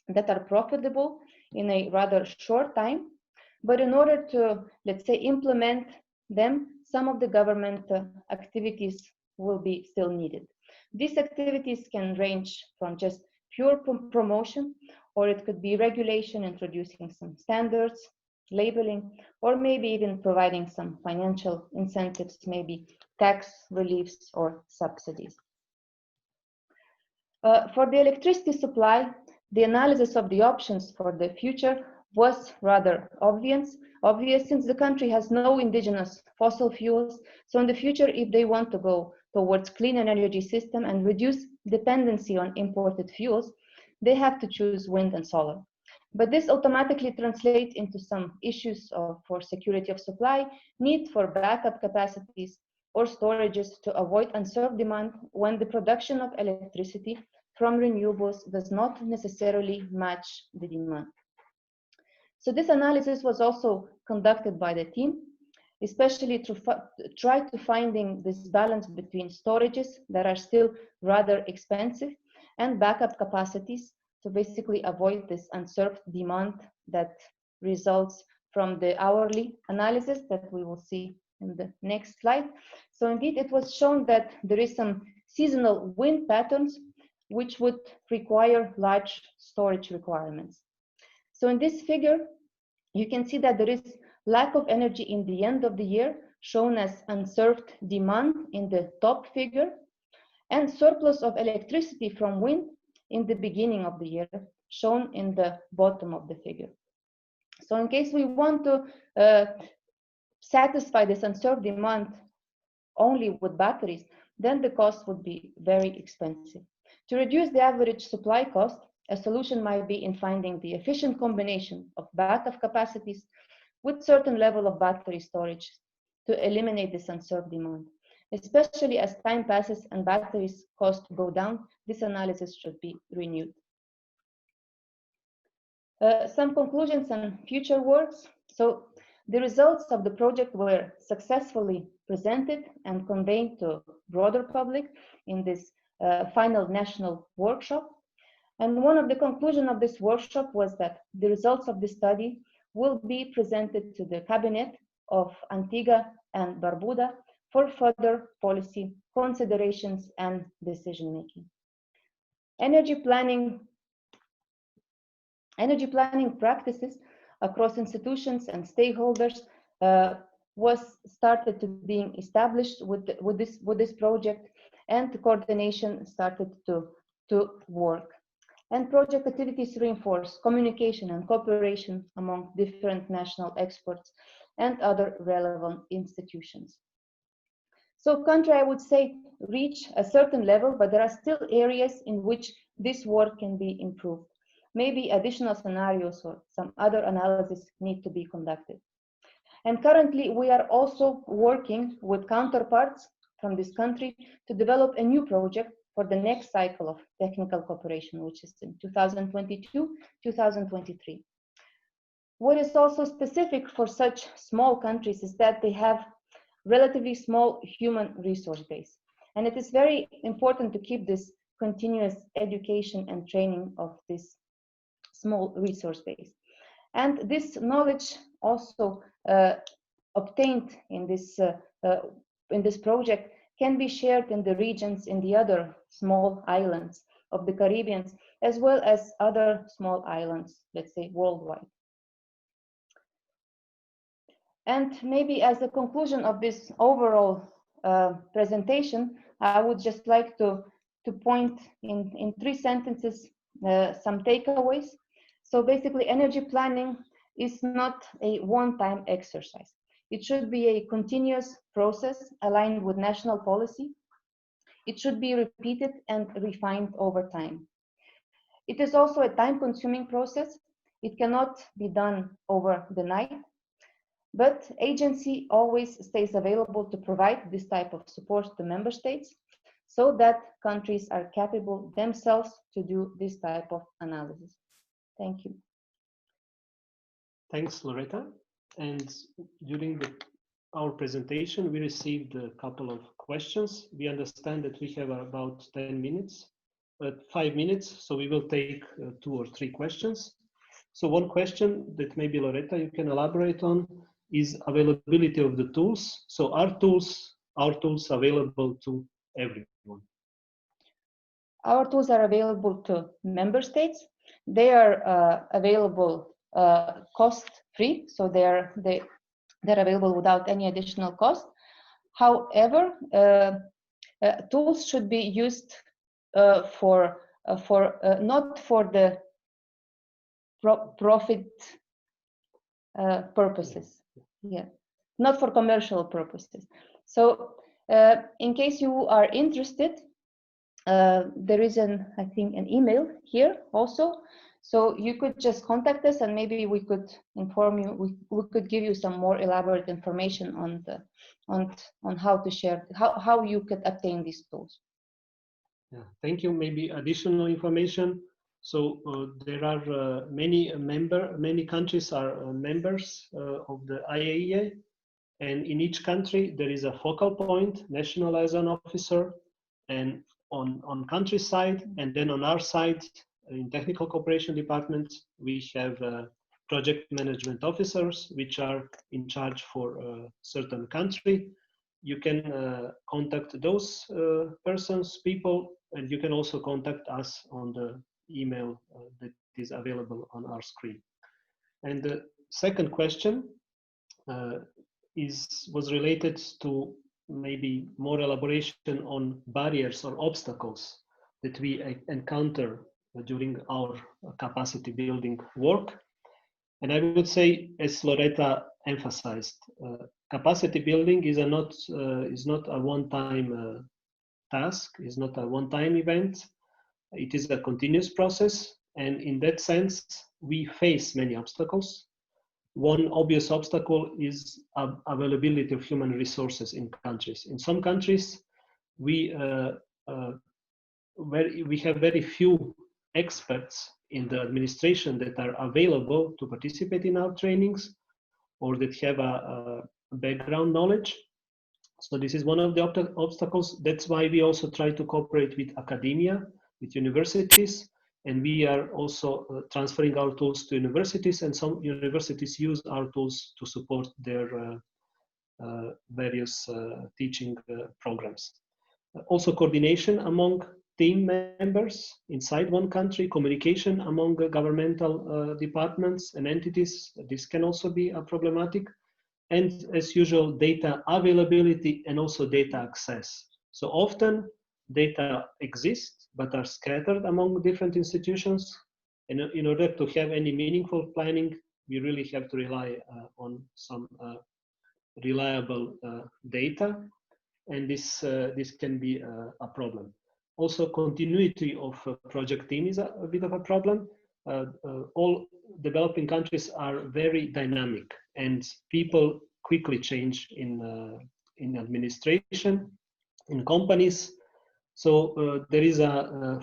that are profitable in a rather short time, but in order to, let's say, implement them, some of the government activities will be still needed. These activities can range from just pure promotion, or it could be regulation, introducing some standards, labeling, or maybe even providing some financial incentives, maybe tax reliefs or subsidies. For the electricity supply, the analysis of the options for the future was rather obvious since the country has no indigenous fossil fuels. So in the future, if they want to go towards clean energy system and reduce dependency on imported fuels, they have to choose wind and solar. But this automatically translates into some issues for security of supply, need for backup capacities or storages to avoid unserved demand when the production of electricity from renewables does not necessarily match the demand. So this analysis was also conducted by the team, especially to try to finding this balance between storages that are still rather expensive and backup capacities to basically avoid this unserved demand that results from the hourly analysis that we will see in the next slide. So indeed, it was shown that there is some seasonal wind patterns which would require large storage requirements. So in this figure, you can see that there is lack of energy in the end of the year, shown as unserved demand in the top figure, and surplus of electricity from wind in the beginning of the year, shown in the bottom of the figure. So in case we want to satisfy this unserved demand only with batteries, then the cost would be very expensive. To reduce the average supply cost, a solution might be in finding the efficient combination of backup capacities with certain level of battery storage to eliminate this unserved demand. Especially as time passes and batteries cost go down, this analysis should be renewed. Some conclusions and future works. So the results of the project were successfully presented and conveyed to broader public in this final national workshop. And one of the conclusions of this workshop was that the results of the study will be presented to the Cabinet of Antigua and Barbuda for further policy considerations and decision-making. Energy planning practices across institutions and stakeholders was started to being established with this project, and the coordination started to work. And project activities reinforce communication and cooperation among different national experts and other relevant institutions. So country, I would say, reach a certain level, but there are still areas in which this work can be improved. Maybe additional scenarios or some other analysis need to be conducted. And currently, we are also working with counterparts from this country to develop a new project for the next cycle of technical cooperation, which is in 2022-2023. What is also specific for such small countries is that they have relatively small human resource base. And it is very important to keep this continuous education and training of this small resource base. And this knowledge also obtained in this project can be shared in the regions in the other small islands of the Caribbean, as well as other small islands, let's say worldwide. And maybe as a conclusion of this overall presentation, I would just like to point in 3 sentences some takeaways. So basically, energy planning is not a one-time exercise. It should be a continuous process aligned with national policy. It should be repeated and refined over time. It is also a time-consuming process. It cannot be done over the night, but agency always stays available to provide this type of support to member states so that countries are capable themselves to do this type of analysis. Thank you. Thanks, Loretta. And during our presentation, we received a couple of questions. We understand that we have about 10 minutes, 5 minutes, so we will take 2 or 3 questions. So one question that maybe Loretta, you can elaborate on is availability of the tools. So are tools available to everyone? Our tools are available to member states. They are available cost-free, so they're available without any additional cost. However, tools should be used not for the profit purposes. Yeah, not for commercial purposes. So in case you are interested, there is I think an email here also. So you could just contact us and maybe we could inform you, we could give you some more elaborate information on how to share, how you could obtain these tools. Yeah, thank you. Maybe additional information. So there are many countries are members of the IAEA, and in each country there is a focal point, national liaison officer, and on country side, and then on our side, in technical cooperation department, we have project management officers, which are in charge for a certain country. You can contact those people, and you can also contact us on the email that is available on our screen. And the second question was related to maybe more elaboration on barriers or obstacles that we encounter during our capacity building work. And I would say, as Loretta emphasized, capacity building is not a one-time task, is not a one-time event. It is a continuous process, and in that sense, we face many obstacles. One obvious obstacle is availability of human resources in countries. In some countries, we have very few experts in the administration that are available to participate in our trainings or that have a background knowledge. So this is one of the obstacles. That's why we also try to cooperate with academia, with universities, and we are also transferring our tools to universities, and some universities use our tools to support their various teaching programs. Also coordination among team members inside one country, communication among governmental departments and entities, this can also be a problematic. And as usual, data availability and also data access. So often data exist, but are scattered among different institutions. And in order to have any meaningful planning, we really have to rely on some reliable data. And this can be a problem. Also, continuity of a project team is a bit of a problem. All developing countries are very dynamic, and people quickly change in administration, in companies. So there is a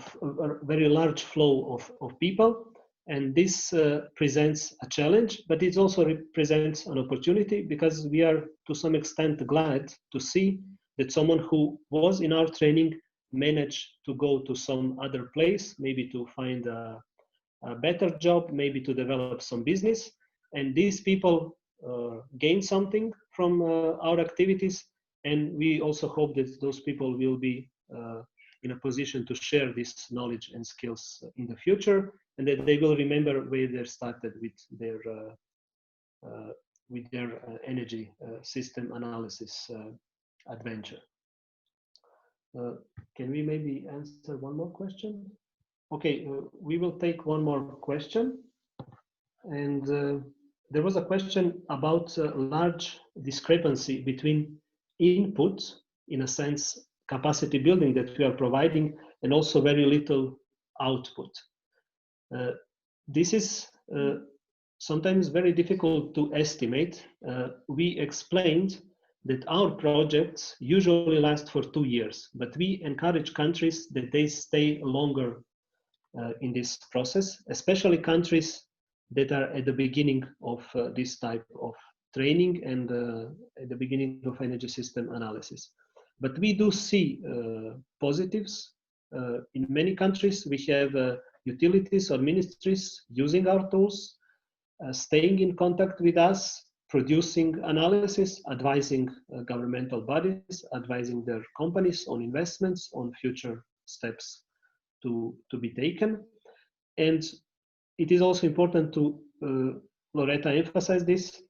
very large flow of people, and this presents a challenge, but it also represents an opportunity, because we are to some extent glad to see that someone who was in our training managed to go to some other place, maybe to find a better job, maybe to develop some business. And these people gain something from our activities. And we also hope that those people will be in a position to share this knowledge and skills in the future, and that they will remember where they started with their energy system analysis adventure. Can we maybe answer one more question? Okay, we will take one more question. And there was a question about a large discrepancy between input, in a sense, capacity building that we are providing, and also very little output. This is sometimes very difficult to estimate. We explained that our projects usually last for 2 years, but we encourage countries that they stay longer in this process, especially countries that are at the beginning of this type of training and at the beginning of energy system analysis. But we do see positives. In many countries, we have utilities or ministries using our tools, staying in contact with us, producing analysis, advising governmental bodies, advising their companies on investments, on future steps to be taken. And it is also important to, Loretta emphasize this,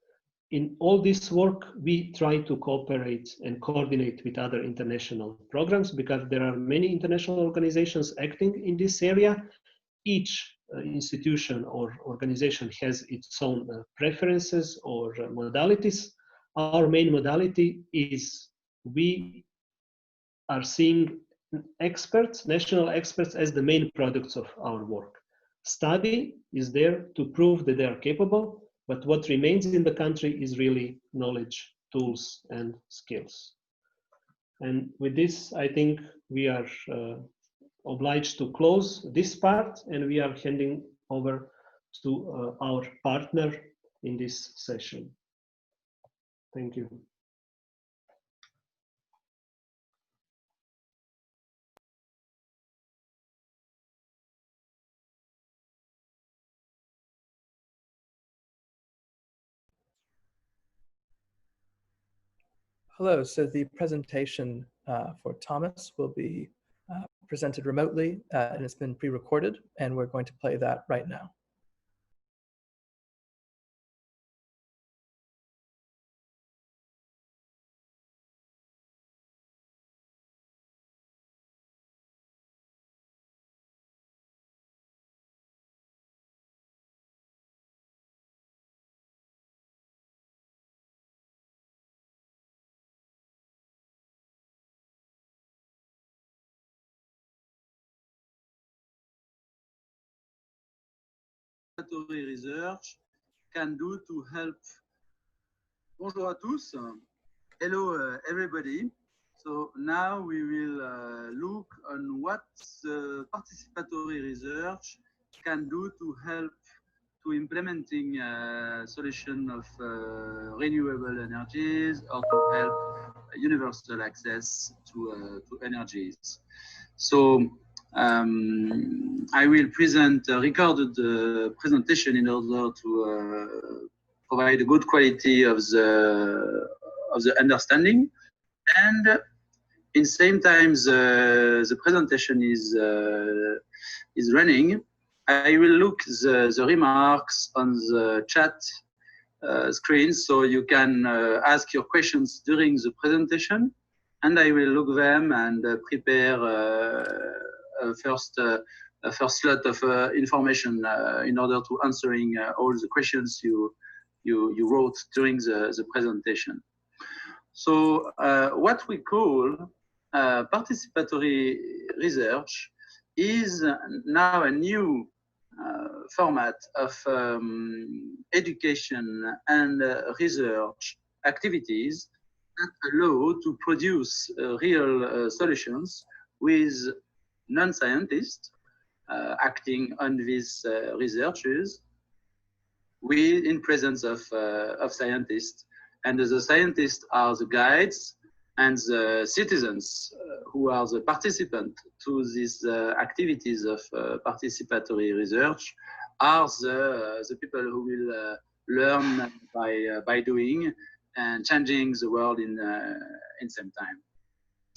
in all this work, we try to cooperate and coordinate with other international programs, because there are many international organizations acting in this area. Each institution or organization has its own preferences or modalities. Our main modality is we are seeing experts, national experts, as the main products of our work. Study is there to prove that they are capable, but what remains in the country is really knowledge, tools, and skills. And with this, I think we are obliged to close this part, and we are handing over to our partner in this session. Thank you. Hello, so the presentation for Thomas will be presented remotely and it's been pre-recorded, and we're going to play that right now. Participatory research can do to help. Bonjour à tous. Hello, everybody. So now we will look on what participatory research can do to help to implementing solution of renewable energies or to help universal access to energies. So I will present a recorded presentation in order to provide a good quality of the understanding, and in same time the presentation is running. I will look the remarks on the chat screen, so you can ask your questions during the presentation, and I will look them and prepare a first slot of information in order to answering all the questions you wrote during the presentation. So what we call participatory research is now a new format of education and research activities that allow to produce real solutions with non-scientists acting on these researches in presence of scientists. And the scientists are the guides, and the citizens who are the participants to these activities of participatory research are the people who will learn by doing and changing the world in same time.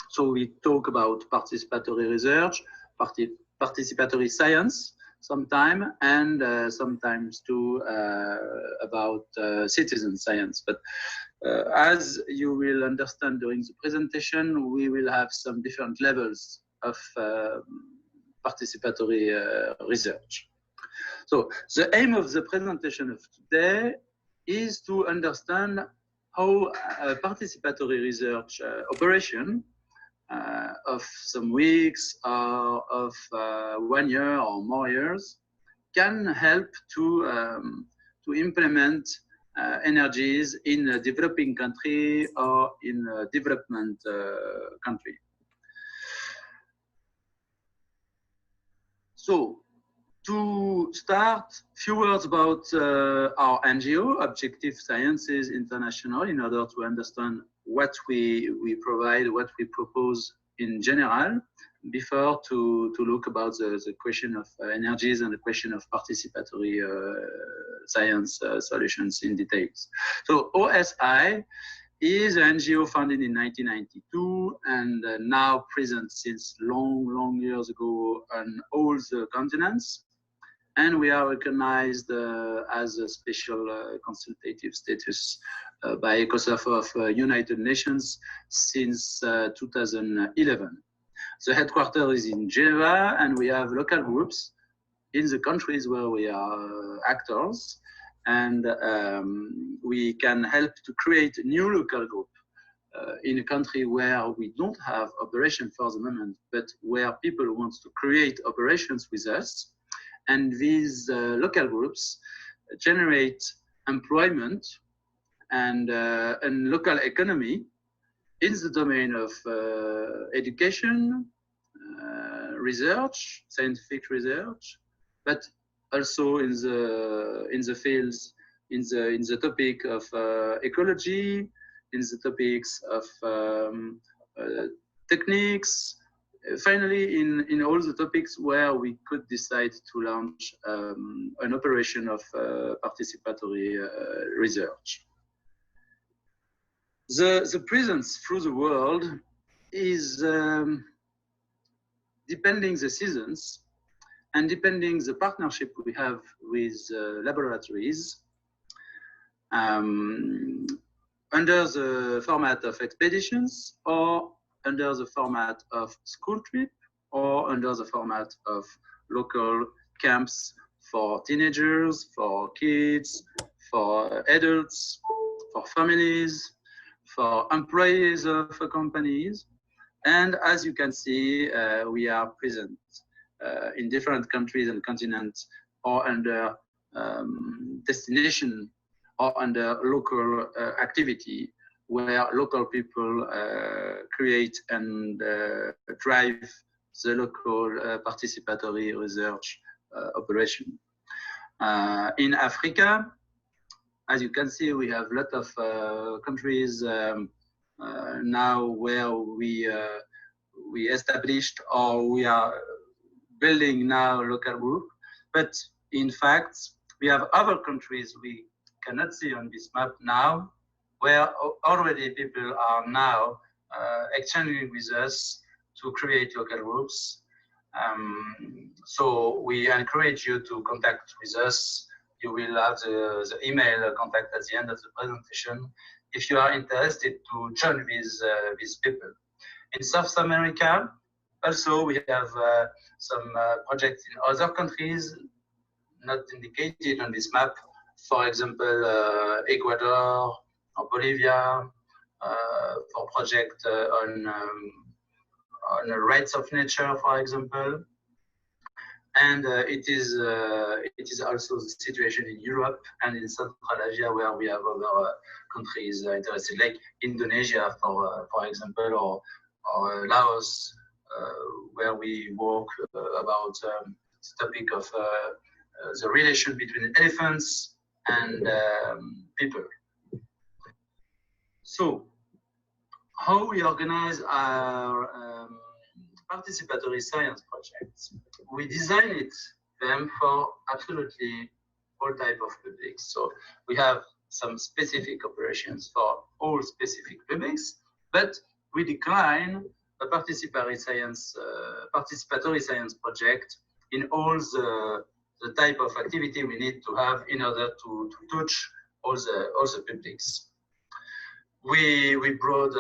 So we talk about participatory research, participatory science sometime, and sometimes too about citizen science. But as you will understand during the presentation, we will have some different levels of participatory research. So the aim of the presentation of today is to understand how participatory research operation of some weeks or of 1 year or more years can help to implement energies in a developing country or in a development country. So to start, few words about our NGO, Objectif Sciences International, in order to understand what we provide, what we propose in general, before to look about the question of energies and the question of participatory science solutions in details. So OSI is an NGO founded in 1992 and now present since long years ago on all the continents. And we are recognized as a special consultative status by ECOSOC of United Nations since 2011. The headquarters is in Geneva, and we have local groups in the countries where we are actors, and we can help to create a new local group in a country where we don't have operation for the moment, but where people want to create operations with us. And these local groups generate employment and local economy in the domain of education, research, scientific research, but also in the fields, in the topic of ecology, in the topics of techniques, finally in all the topics where we could decide to launch an operation of participatory research. The presence through the world is depending the seasons and depending the partnership we have with laboratories, under the format of expeditions, or under the format of school trip, or under the format of local camps for teenagers, for kids, for adults, for families, for employees of companies. And as you can see, we are present in different countries and continents, or under destination, or under local activity, where local people create and drive the local participatory research operation. In Africa, as you can see, we have a lot of countries now where we established, or we are building now local group. But in fact, we have other countries we cannot see on this map now, where already people are now exchanging with us to create local groups. So we encourage you to contact with us. You will have the email contact at the end of the presentation if you are interested to join these people. In South America, also we have some projects in other countries not indicated on this map. For example, Ecuador or Bolivia, for project on the rights of nature, for example. And it is also the situation in Europe and in Central Asia, where we have other countries interested, like Indonesia, for example, or Laos, where we work about the topic of the relation between elephants and people. So, how we organize our participatory science projects? We design them for absolutely all type of publics. So we have some specific operations for all specific publics, but we decline a participatory science project in all the type of activity we need to have in order to touch all the publics. We brought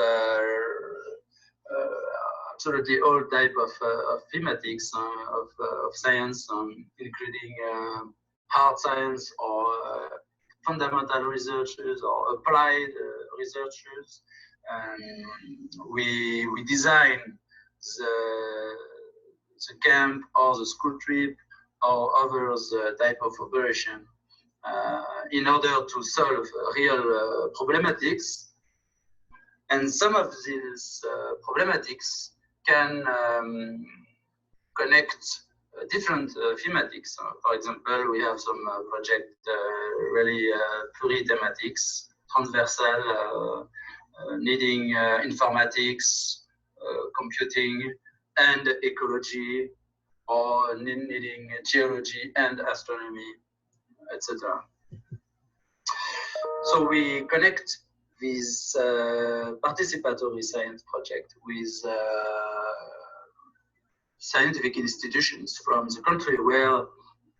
absolutely all type of thematics of science, including hard science or fundamental researchers or applied researchers. And we design the camp or the school trip or other type of operation in order to solve real problematics. And some of these problematics can connect different thematics. For example, we have some project really pluri-thematics, transversal, needing informatics, computing, and ecology, or needing geology and astronomy, etc. So we connect this participatory science project with scientific institutions from the country where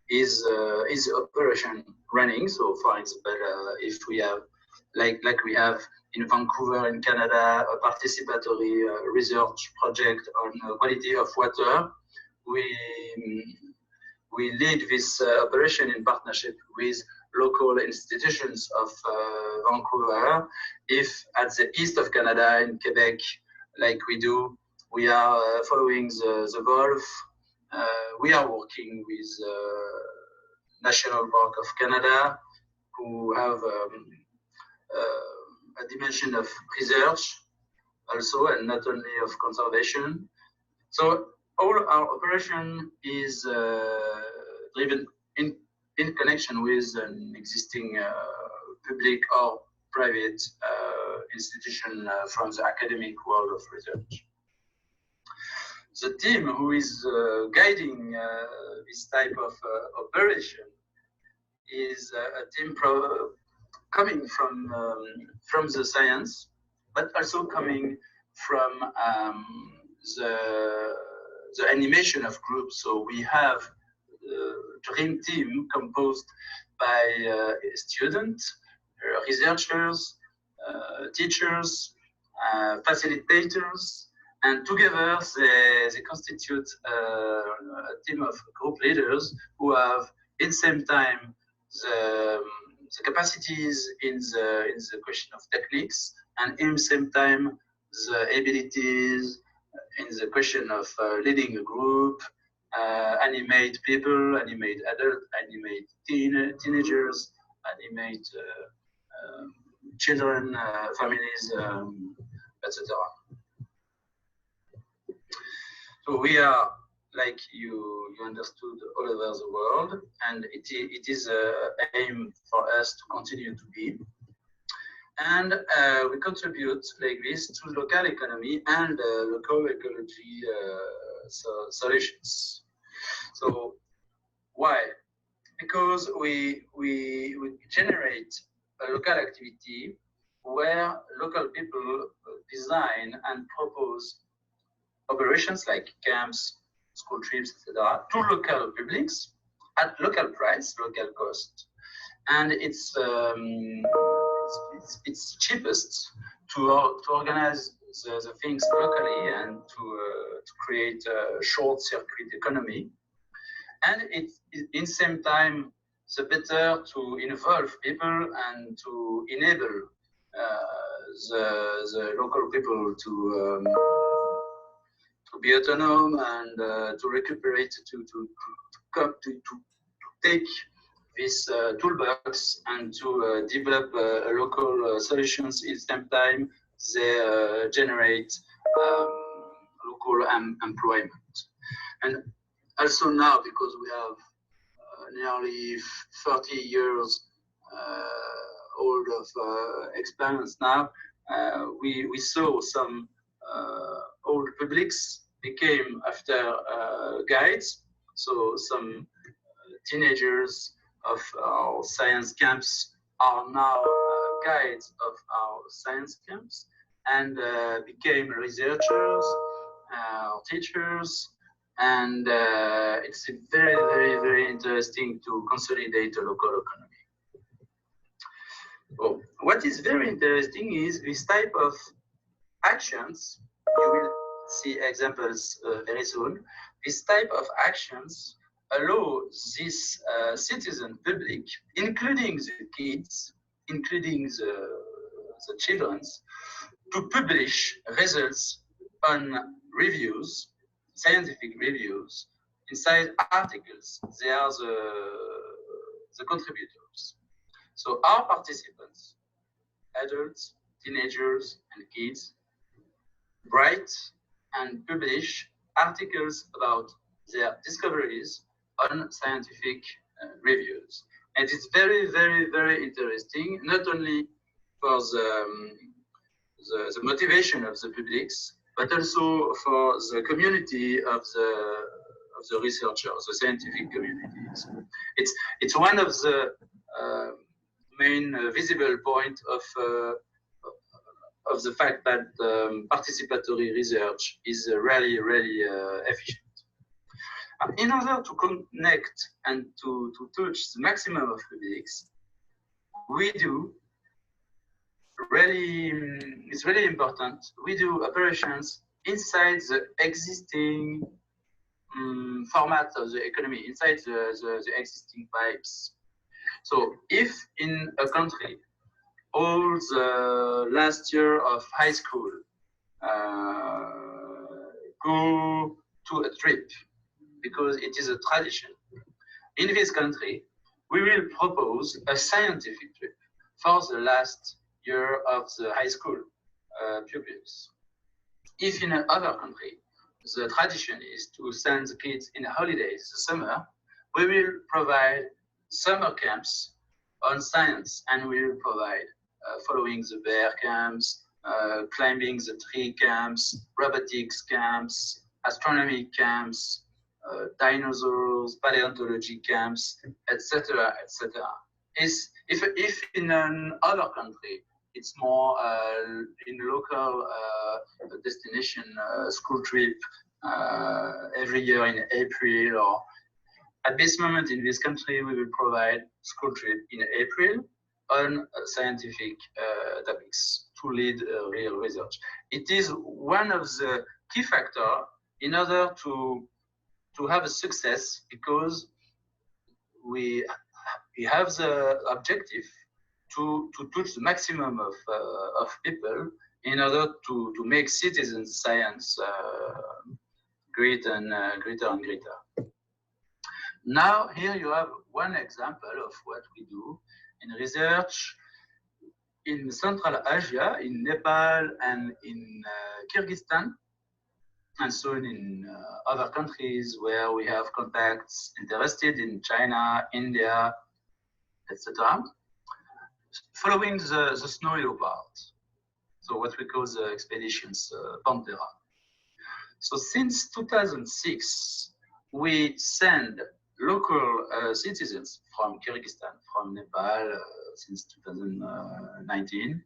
is operation running. So, for example, if we have, like we have in Vancouver in Canada, a participatory research project on quality of water, we lead this operation in partnership with local institutions of Vancouver. If at the east of Canada, in Quebec, like we do, we are following the Gulf. We are working with National Park of Canada, who have a dimension of research also, and not only of conservation. So all our operation is driven in connection with an existing public or private institution from the academic world of research. The team who is guiding this type of operation is a team coming from the science, but also coming from the animation of groups. So we have a dream team composed by students, researchers, teachers, facilitators, and together they constitute a team of group leaders who have, in the same time, the capacities in the question of techniques, and in the same time, the abilities in the question of leading a group, animate people, animate adults, animate teenagers, animate children, families, etc. So we are, like you understood, all over the world, and it is an aim for us to continue to be. And we contribute like this to local economy and local ecology solutions. So why? Because we generate a local activity where local people design and propose operations like camps, school trips, etc., to local publics at local price, local cost, and it's cheapest to organize the things locally and to create a short circuit economy, and it's in the same time the better to involve people and to enable the local people to be autonomous and to recuperate, to take this toolbox and to develop local solutions. At the same time, they generate local employment. And also now, because we have nearly 30 years old of experience now, we saw some old publics became after guides. So some teenagers of our science camps are now guides of our science camps and became researchers, teachers, and it's very, very, very interesting to consolidate a local economy. Oh, what is very interesting is this type of actions. You will see examples very soon. This type of actions allow this citizen public, including the kids, including the children, to publish results on reviews, scientific reviews, inside articles. They are the contributors. So our participants, adults, teenagers, and kids, write and publish articles about their discoveries on scientific reviews. And it's very, very, very interesting, not only for the motivation of the publics, but also for the community of the researchers, the scientific communities. It's one of the main visible point of the fact that participatory research is really, really efficient. In order to connect and to touch the maximum of publics, we do really, it's really important, we do operations inside the existing format of the economy, inside the existing pipes. So if in a country all the last year of high school go to a trip because it is a tradition, in this country we will propose a scientific trip for the last year of the high school pupils. If in another country the tradition is to send the kids in holidays the summer, we will provide summer camps on science, and we will provide following the bear camps, climbing the tree camps, robotics camps, astronomy camps, dinosaurs, paleontology camps, etc., etc. If in another country it's more in local destination school trip every year in April, or at this moment in this country we will provide school trip in April on scientific topics to lead real research. It is one of the key factors in order to have a success, because we have the objective to touch the maximum of people in order to make citizen science greater and greater. Now here you have one example of what we do in research in Central Asia, in Nepal and in Kyrgyzstan, and soon in other countries where we have contacts interested in China, India, etc. Following the snow leopard, so what we call the expeditions Pantera. So since 2006, we send local citizens from Kyrgyzstan, from Nepal since 2019,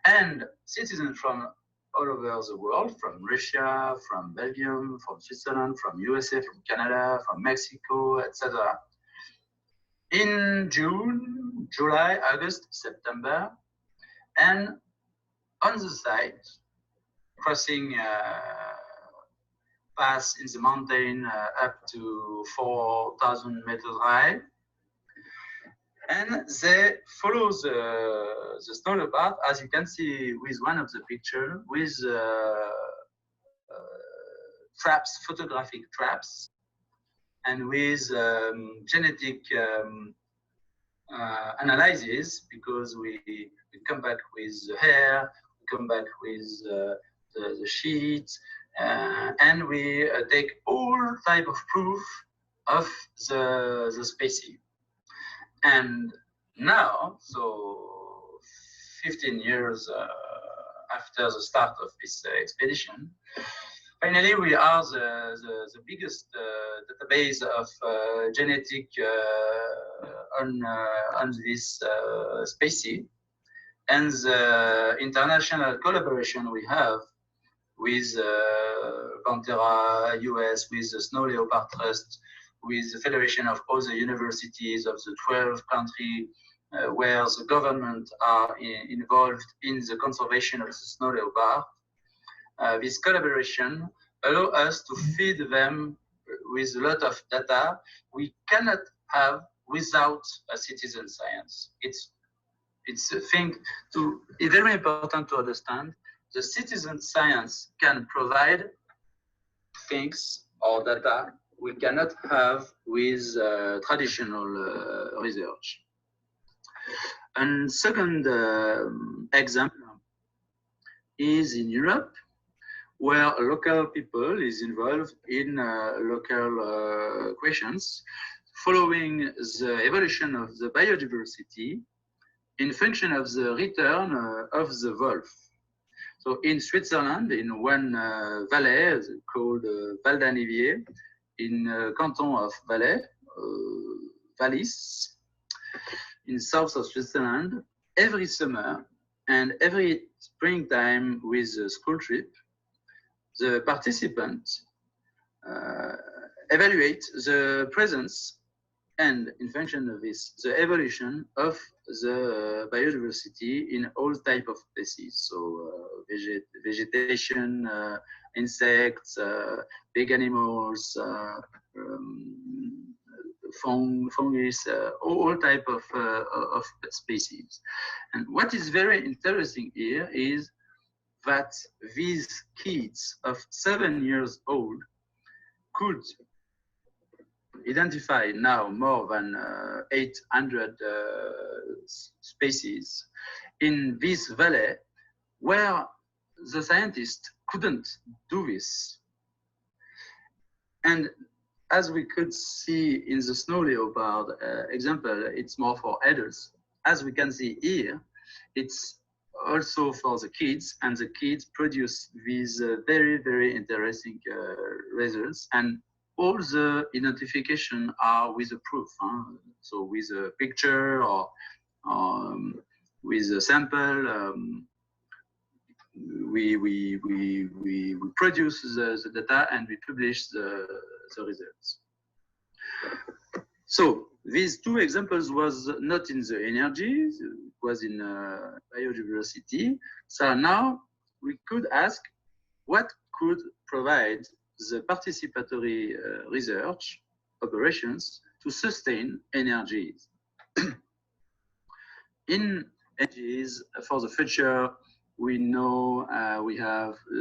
and citizens from all over the world, from Russia, from Belgium, from Switzerland, from USA, from Canada, from Mexico, etc. In June, July, August, September, and on the side, crossing pass in the mountain up to 4,000 meters high, and they follow the snow leopard, as you can see with one of the pictures, with traps, photographic traps, and with genetic analysis, because we come back with the hair, we come back with the sheet, and we take all type of proof of the species. And now, so 15 years after the start of this expedition, finally we are the biggest database of genetic on this species, and the international collaboration we have with Pantera US, with the Snow Leopard Trust, with the Federation of all the universities of the 12 countries where the government are involved in the conservation of the snow leopard. This collaboration allows us to feed them with a lot of data we cannot have without a citizen science. It's a thing it's very important to understand. The citizen science can provide things or data we cannot have with traditional research. And second example is in Europe, where local people is involved in local questions, following the evolution of the biodiversity in function of the return of the wolf. So in Switzerland, in one valley called Val d'Annevier, in canton of Valais, Wallis, in south of Switzerland, every summer and every springtime with a school trip, the participants evaluate the presence and in function of this, the evolution of the biodiversity in all type of species. So vegetation, insects, big animals, fungus, all type of species. And what is very interesting here is that these kids of 7 years old could identify now more than 800 species in this valley, where the scientists couldn't do this. And as we could see in the snow leopard example, it's more for adults. As we can see here, it's also for the kids, and the kids produce these very, very interesting results. And all the identification are with a proof, so with a picture or with a sample. We produce the data and we publish the results. So these two examples was not in the energy, it was in biodiversity. So now we could ask what could provide the participatory research operations to sustain energies. In energies for the future, we know we have a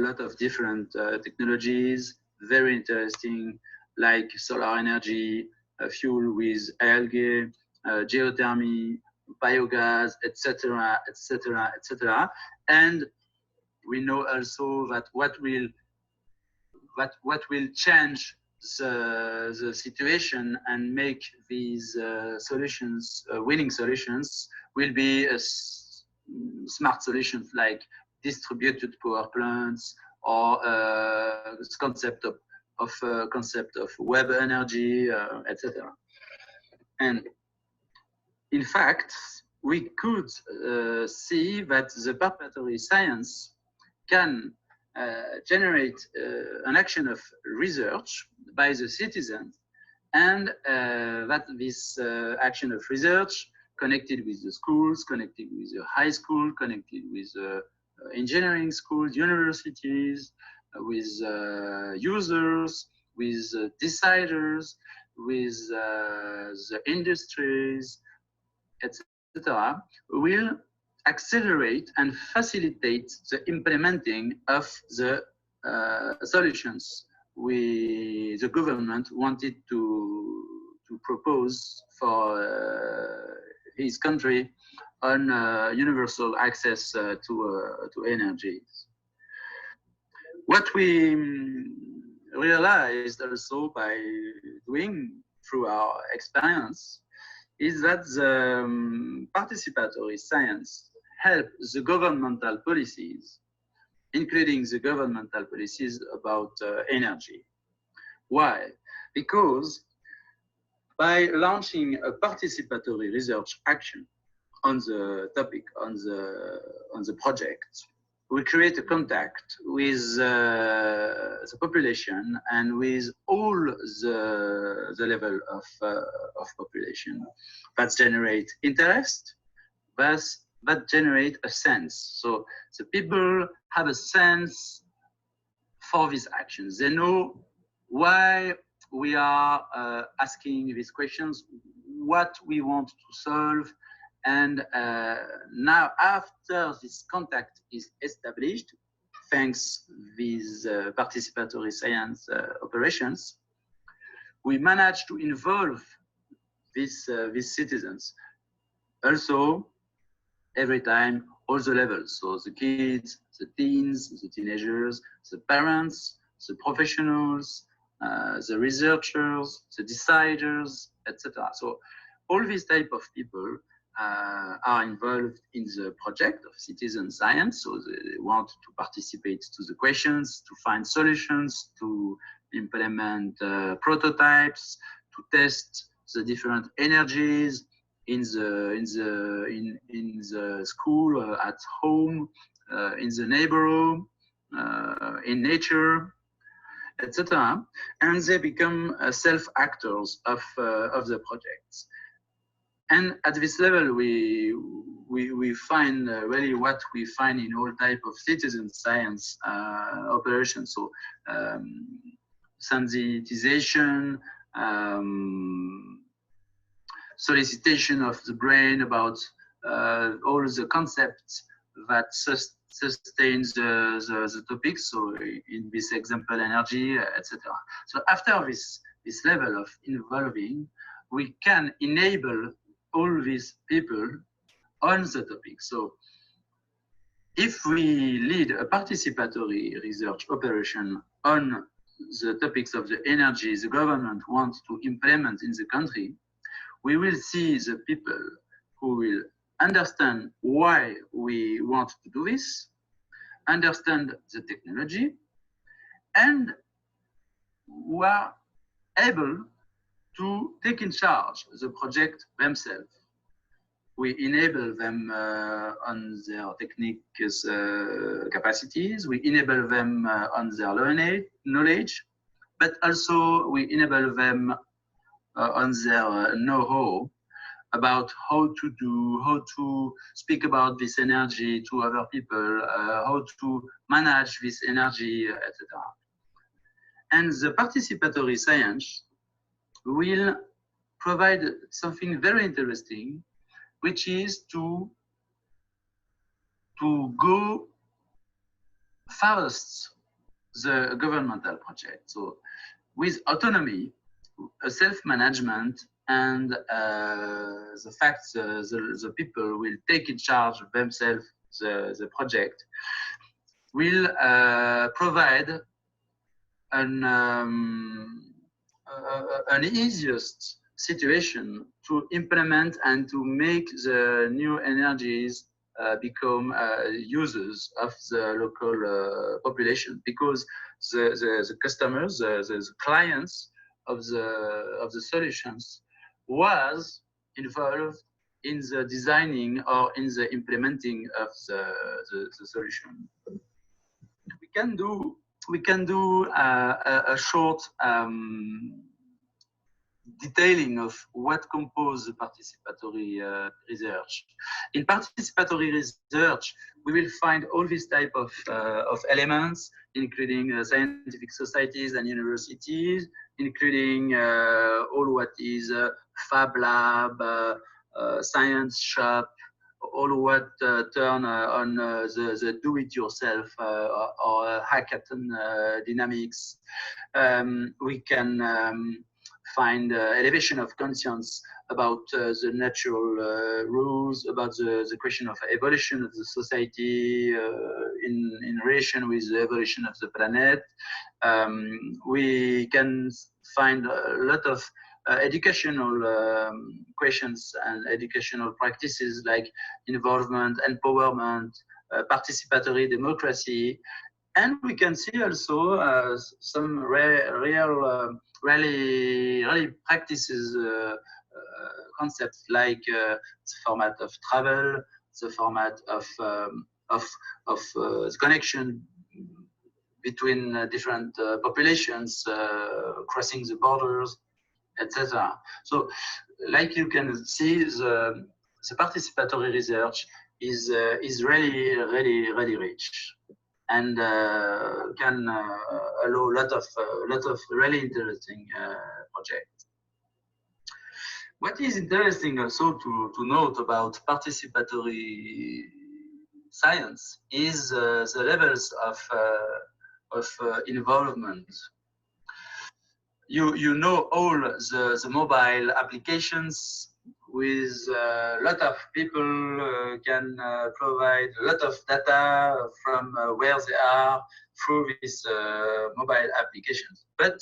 lot of different technologies, very interesting, like solar energy, fuel with algae, geothermy, biogas, etc., etc., etc. And we know also that what will change the situation and make these solutions winning solutions will be smart solutions like distributed power plants or this concept of web energy, etc. And in fact, we could see that the participatory science can generate an action of research by the citizens, and that this action of research connected with the schools, connected with the high school, connected with engineering schools, universities, with users, with deciders, with the industries, etc., will accelerate and facilitate the implementing of the solutions the government wanted to propose for his country on universal access to energies. What we realized also by doing through our experience is that the participatory science helps the governmental policies, including the governmental policies about energy. Why? Because by launching a participatory research action on the topic, on the project, we create a contact with the population and with all the level of population that generate interest, that generate a sense. So the people have a sense for these actions. They know why we are asking these questions, what we want to solve. And now after this contact is established, thanks these participatory science operations, we manage to involve these citizens. Also, every time, all the levels, so the kids, the teens, the teenagers, the parents, the professionals, the researchers, the deciders, etc. So all these type of people are involved in the project of citizen science, so they want to participate to the questions, to find solutions, to implement prototypes, to test the different energies in the school, at home, in the neighborhood, in nature. etc. And they become self-actors of the projects. And at this level, we find really what we find in all type of citizen science operations. So sensitization, solicitation of the brain about all the concepts that sustains the topic. So in this example, energy, etc. So after this level of involving, we can enable all these people on the topic. So if we lead a participatory research operation on the topics of the energy the government wants to implement in the country, we will see the people who will understand why we want to do this, understand the technology, and who are able to take in charge the project themselves. We enable them on their technical capacities, we enable them on their knowledge, but also we enable them on their know-how about how to speak about this energy to other people, how to manage this energy, etc. And the participatory science will provide something very interesting, which is to go first the governmental project. So with autonomy, self-management, and the fact the people will take in charge themselves the project, will provide an easiest situation to implement and to make the new energies become users of the local population, because the customers, the clients of the solutions was involved in the designing or in the implementing of the solution. We can do a short detailing of what composes participatory research. In participatory research, we will find all these type of elements, including scientific societies and universities, including all what is Fab Lab, science shop, all what turn on the do-it-yourself or hackathon dynamics. We can find elevation of conscience about the natural rules, about the question of evolution of the society in relation with the evolution of the planet. We can find a lot of educational questions and educational practices like involvement, empowerment, participatory democracy. And we can see also some really practices concepts like the format of travel, the format of the connection between different populations, crossing the borders, etc. So, like you can see, the participatory research is really rich, and can allow a lot of really interesting projects. What is interesting also to note about participatory science is the levels of involvement. You know all the mobile applications with a lot of people can provide a lot of data from where they are through these mobile applications. But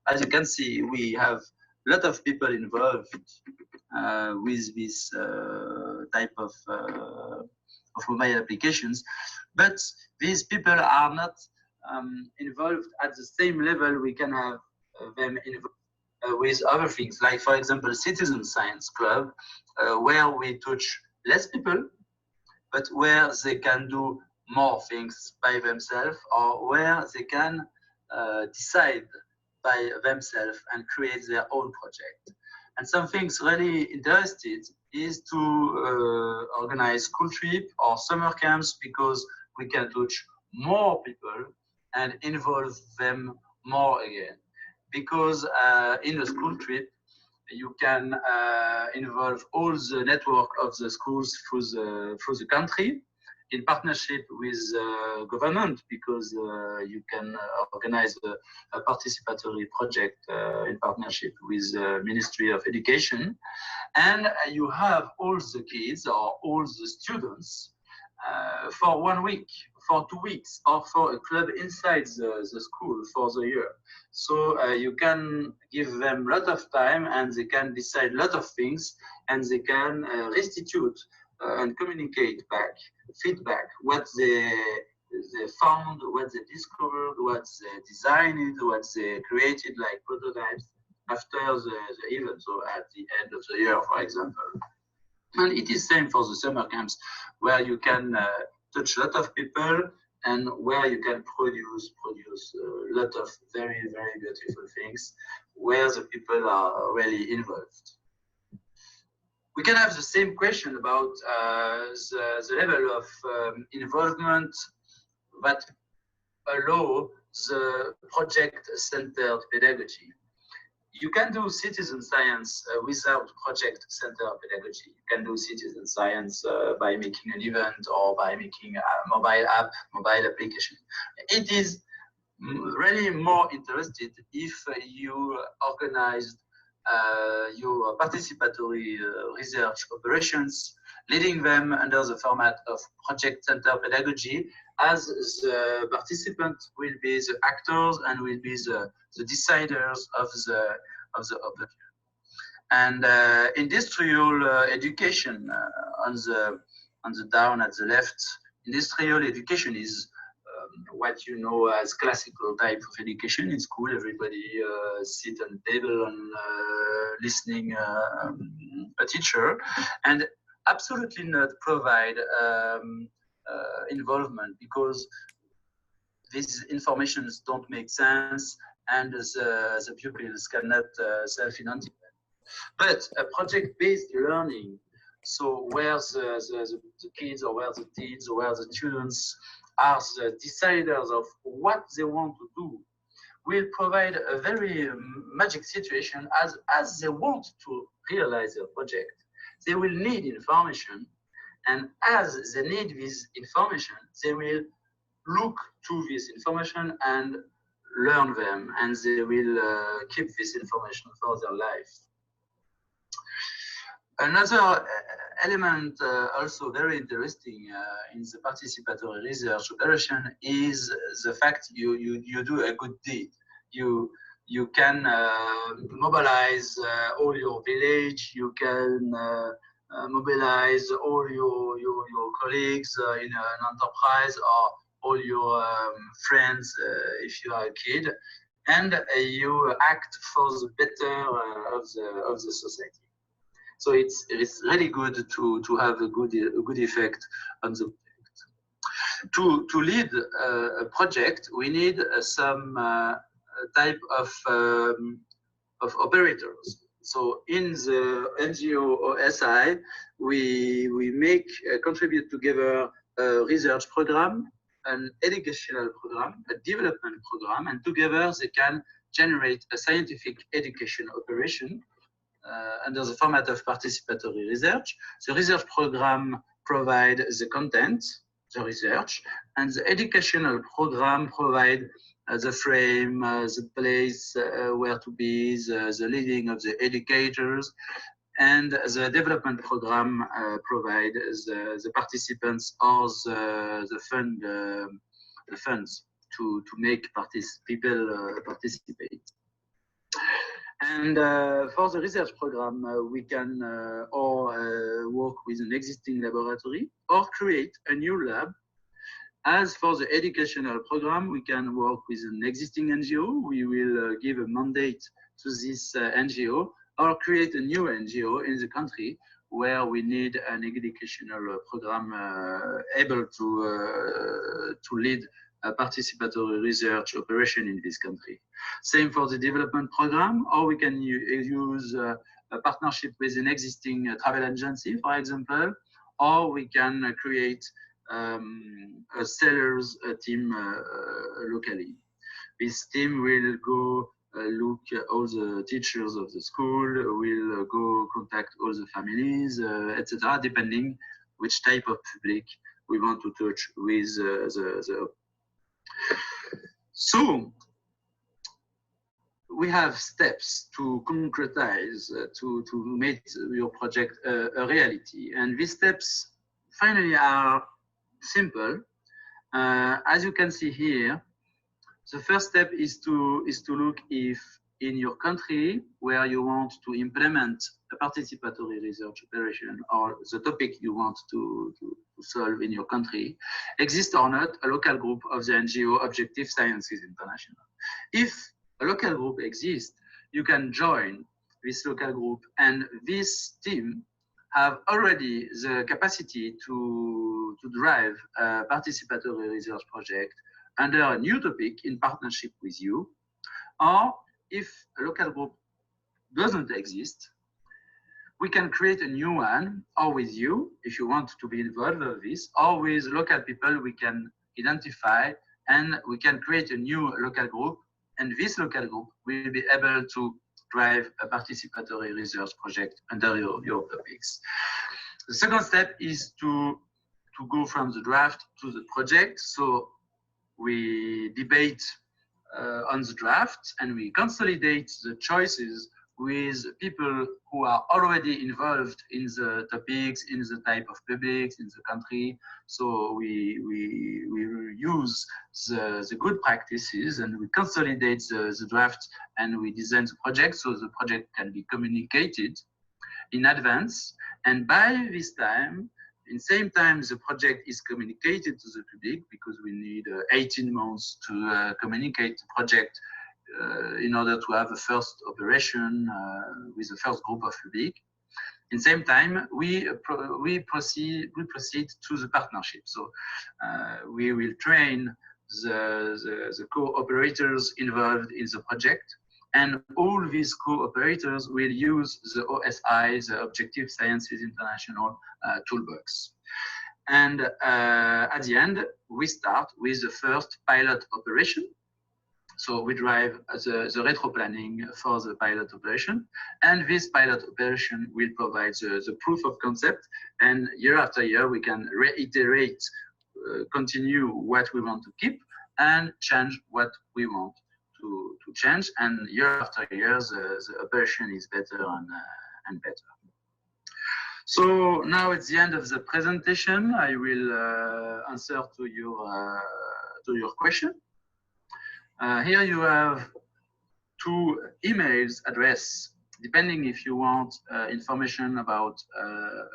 as you can see, we have a lot of people involved with this type of mobile applications. But these people are not involved at the same level we can have them involved with other things, like for example citizen science club, where we touch less people but where they can do more things by themselves, or where they can decide by themselves and create their own project. And something really interesting is to organize school trip or summer camps, because we can touch more people and involve them more again. Because in a school trip, you can involve all the network of the schools through the country, in partnership with government, because you can organize a participatory project in partnership with the Ministry of Education. And you have all the kids or all the students for 1 week, for 2 weeks, or for a club inside the school for the year. So you can give them a lot of time, and they can decide a lot of things, and they can restitute and communicate back, feedback, what they found, what they discovered, what they designed, what they created, like prototypes, after the event, so at the end of the year, for example. And it is same for the summer camps, where you can touch a lot of people, and where you can produce a lot of very, very beautiful things, where the people are really involved. We can have the same question about the level of involvement that allow the project-centered pedagogy. You can do citizen science without project-centered pedagogy. You can do citizen science by making an event or by making a mobile app, mobile application. It is really more interested if you organized your participatory research operations, leading them under the format of project-centered pedagogy, as the participants will be the actors and will be the deciders of the operation. And industrial education on the down at the left, industrial education is what you know as classical type of education in school. Everybody sit on the table and listening a teacher, and absolutely not provide involvement, because these informations don't make sense, and the pupils cannot self-identify. But a project-based learning, so where the kids, or where the teens, or where the students are the deciders of what they want to do, will provide a very magic situation. As they want to realize their project, they will need information, and as they need this information, they will look to this information and learn them, and they will keep this information for their life. Another element also very interesting in the participatory research operation is the fact you do a good deed. You can mobilize all your village, you can mobilize all your colleagues in an enterprise, or all your friends if you are a kid, and you act for the better of the society. So it's really good to have a good effect on the project. To lead a project, we need some type of operators. So in the NGO or SI, we contribute together a research program, an educational program, a development program, and together they can generate a scientific education operation under the format of participatory research. The research program provides the content, the research, and the educational program provides the frame, the place where to be, the leading of the educators, and the development program provides the participants or the funds to make people participate. And for the research program, we can work with an existing laboratory or create a new lab. As for the educational program, we can work with an existing NGO. We will give a mandate to this NGO, or create a new NGO in the country where we need an educational program able to lead participatory research operation in this country. Same for the development program, or we can use a partnership with an existing travel agency, for example, or we can create a sellers team locally. This team will go look at all the teachers of the school, will go contact all the families, etc., depending which type of public we want to touch with So we have steps to concretize, to make your project a reality. And these steps finally are simple. As you can see here, the first step is to look if in your country where you want to implement a participatory research operation or the topic you want to solve in your country exists or not a local group of the NGO Objectif Sciences International. If a local group exists, you can join this local group, and this team have already the capacity to drive a participatory research project under a new topic in partnership with you. Or if a local group doesn't exist, we can create a new one, or with you, if you want to be involved with this, or with local people we can identify, and we can create a new local group, and this local group will be able to drive a participatory research project under your topics. The second step is to go from the draft to the project. So we debate on the draft, and we consolidate the choices with people who are already involved in the topics, in the type of publics, in the country. So we use the good practices, and we consolidate the draft, and we design the project so the project can be communicated in advance. And by this time, in the same time, the project is communicated to the public, because we need 18 months to communicate the project in order to have a first operation with the first group of public. In the same time, we proceed to the partnership. So we will train the co-operators involved in the project, and all these co-operators will use the OSI, the Objectif Sciences International toolbox. And at the end, we start with the first pilot operation. So we drive the retro planning for the pilot operation, and this pilot operation will provide the proof of concept, and year after year we can reiterate, continue what we want to keep, and change what we want to change, and year after year the operation is better and better. So now at the end of the presentation, I will answer to your question. Here you have 2 emails address, depending if you want information about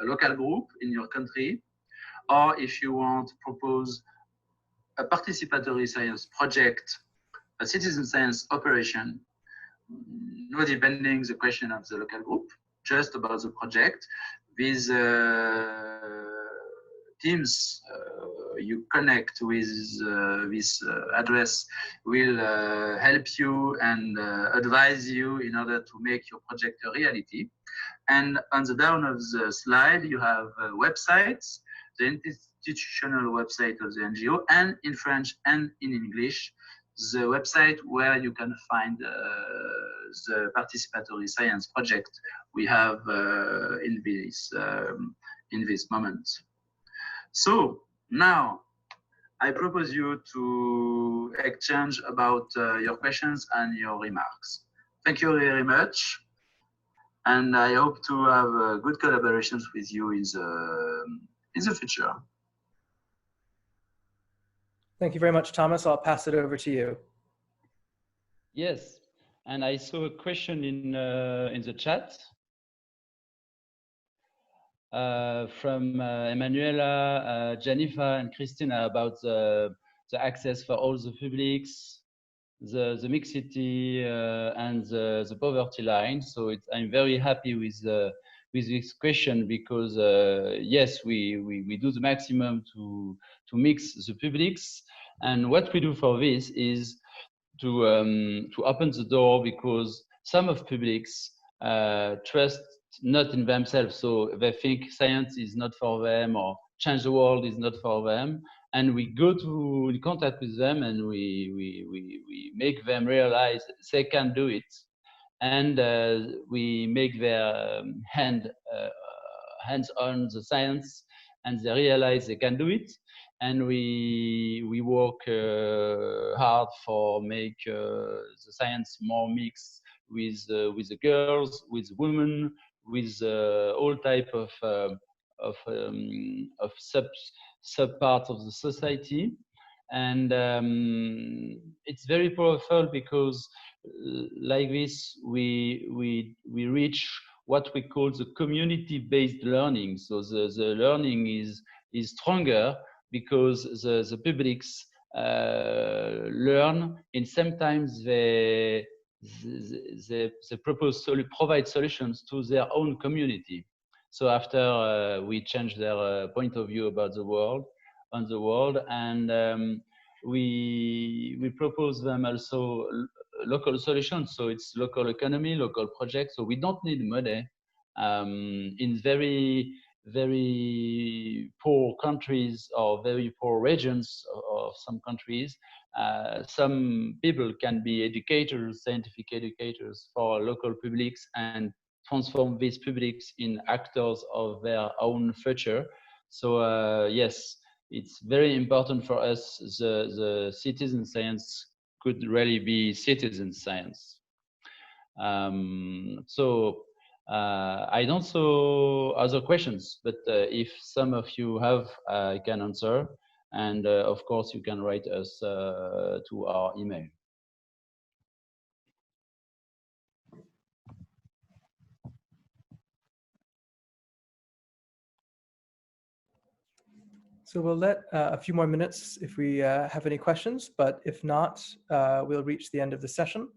a local group in your country, or if you want to propose a participatory science project, a citizen science operation, no depending the question of the local group, just about the project. These teams you connect with this address will help you and advise you in order to make your project a reality. And on the down of the slide, you have websites, the institutional website of the NGO, and in French and in English, the website where you can find the participatory science project we have in this moment. So now I propose you to exchange about your questions and your remarks. Thank you very much, and I hope to have good collaborations with you in the future. Thank you very much, Thomas. I'll pass it over to you. Yes, and I saw a question in the chat from Emanuela, Jennifer, and Christina about the access for all the publics, the mixity, and the poverty line. So I'm very happy with this question, because yes, we do the maximum to mix the publics, And what we do for this is to open the door, because some of publics trust not in themselves, so they think science is not for them or change the world is not for them, and we go in contact with them and we make them realize they can do it, and we make their hands on the science, and they realize they can do it. And we work hard for make the science more mixed with the girls, with women, with all type of sub parts of the society. And it's very powerful because like this we reach what we call the community-based learning. So the learning is stronger because the publics learn, and sometimes they provide solutions to their own community. So after we change their point of view about the world, and we propose them also local solutions. So it's local economy, local projects. So we don't need money. In very poor countries or very poor regions of some countries, some people can be educators, scientific educators for local publics, and transform these publics in actors of their own future. So yes, it's very important for us. The citizen science could really be citizen science. I don't saw other questions, but if some of you have, I can answer. And of course, you can write us to our email. So we'll let a few more minutes if we have any questions, but if not, we'll reach the end of the session.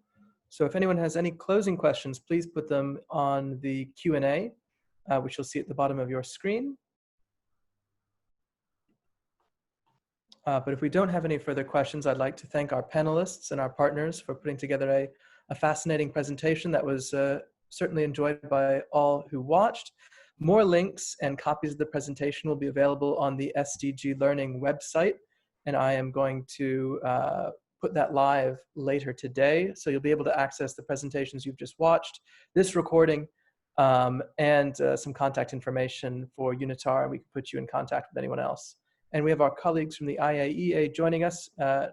So if anyone has any closing questions, please put them on the Q&A, which you'll see at the bottom of your screen. But if we don't have any further questions, I'd like to thank our panelists and our partners for putting together a fascinating presentation that was certainly enjoyed by all who watched. More links and copies of the presentation will be available on the SDG Learning website, and I am going to put that live later today. So you'll be able to access the presentations you've just watched, this recording, and some contact information for UNITAR, and we can put you in contact with anyone else. And we have our colleagues from the IAEA joining us. Do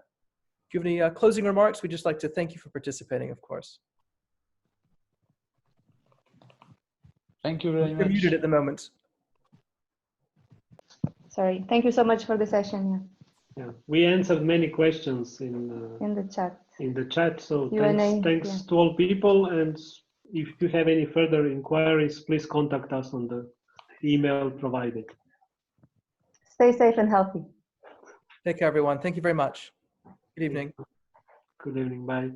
you have any closing remarks? We'd just like to thank you for participating, of course. Thank you very much. You're muted at the moment. Sorry. Thank you so much for the session. Yeah, we answered many questions in the chat. In the chat. So Q&A, thanks to all people. And if you have any further inquiries, please contact us on the email provided. Stay safe and healthy. Take care, everyone. Thank you very much. Good evening. Good evening. Bye.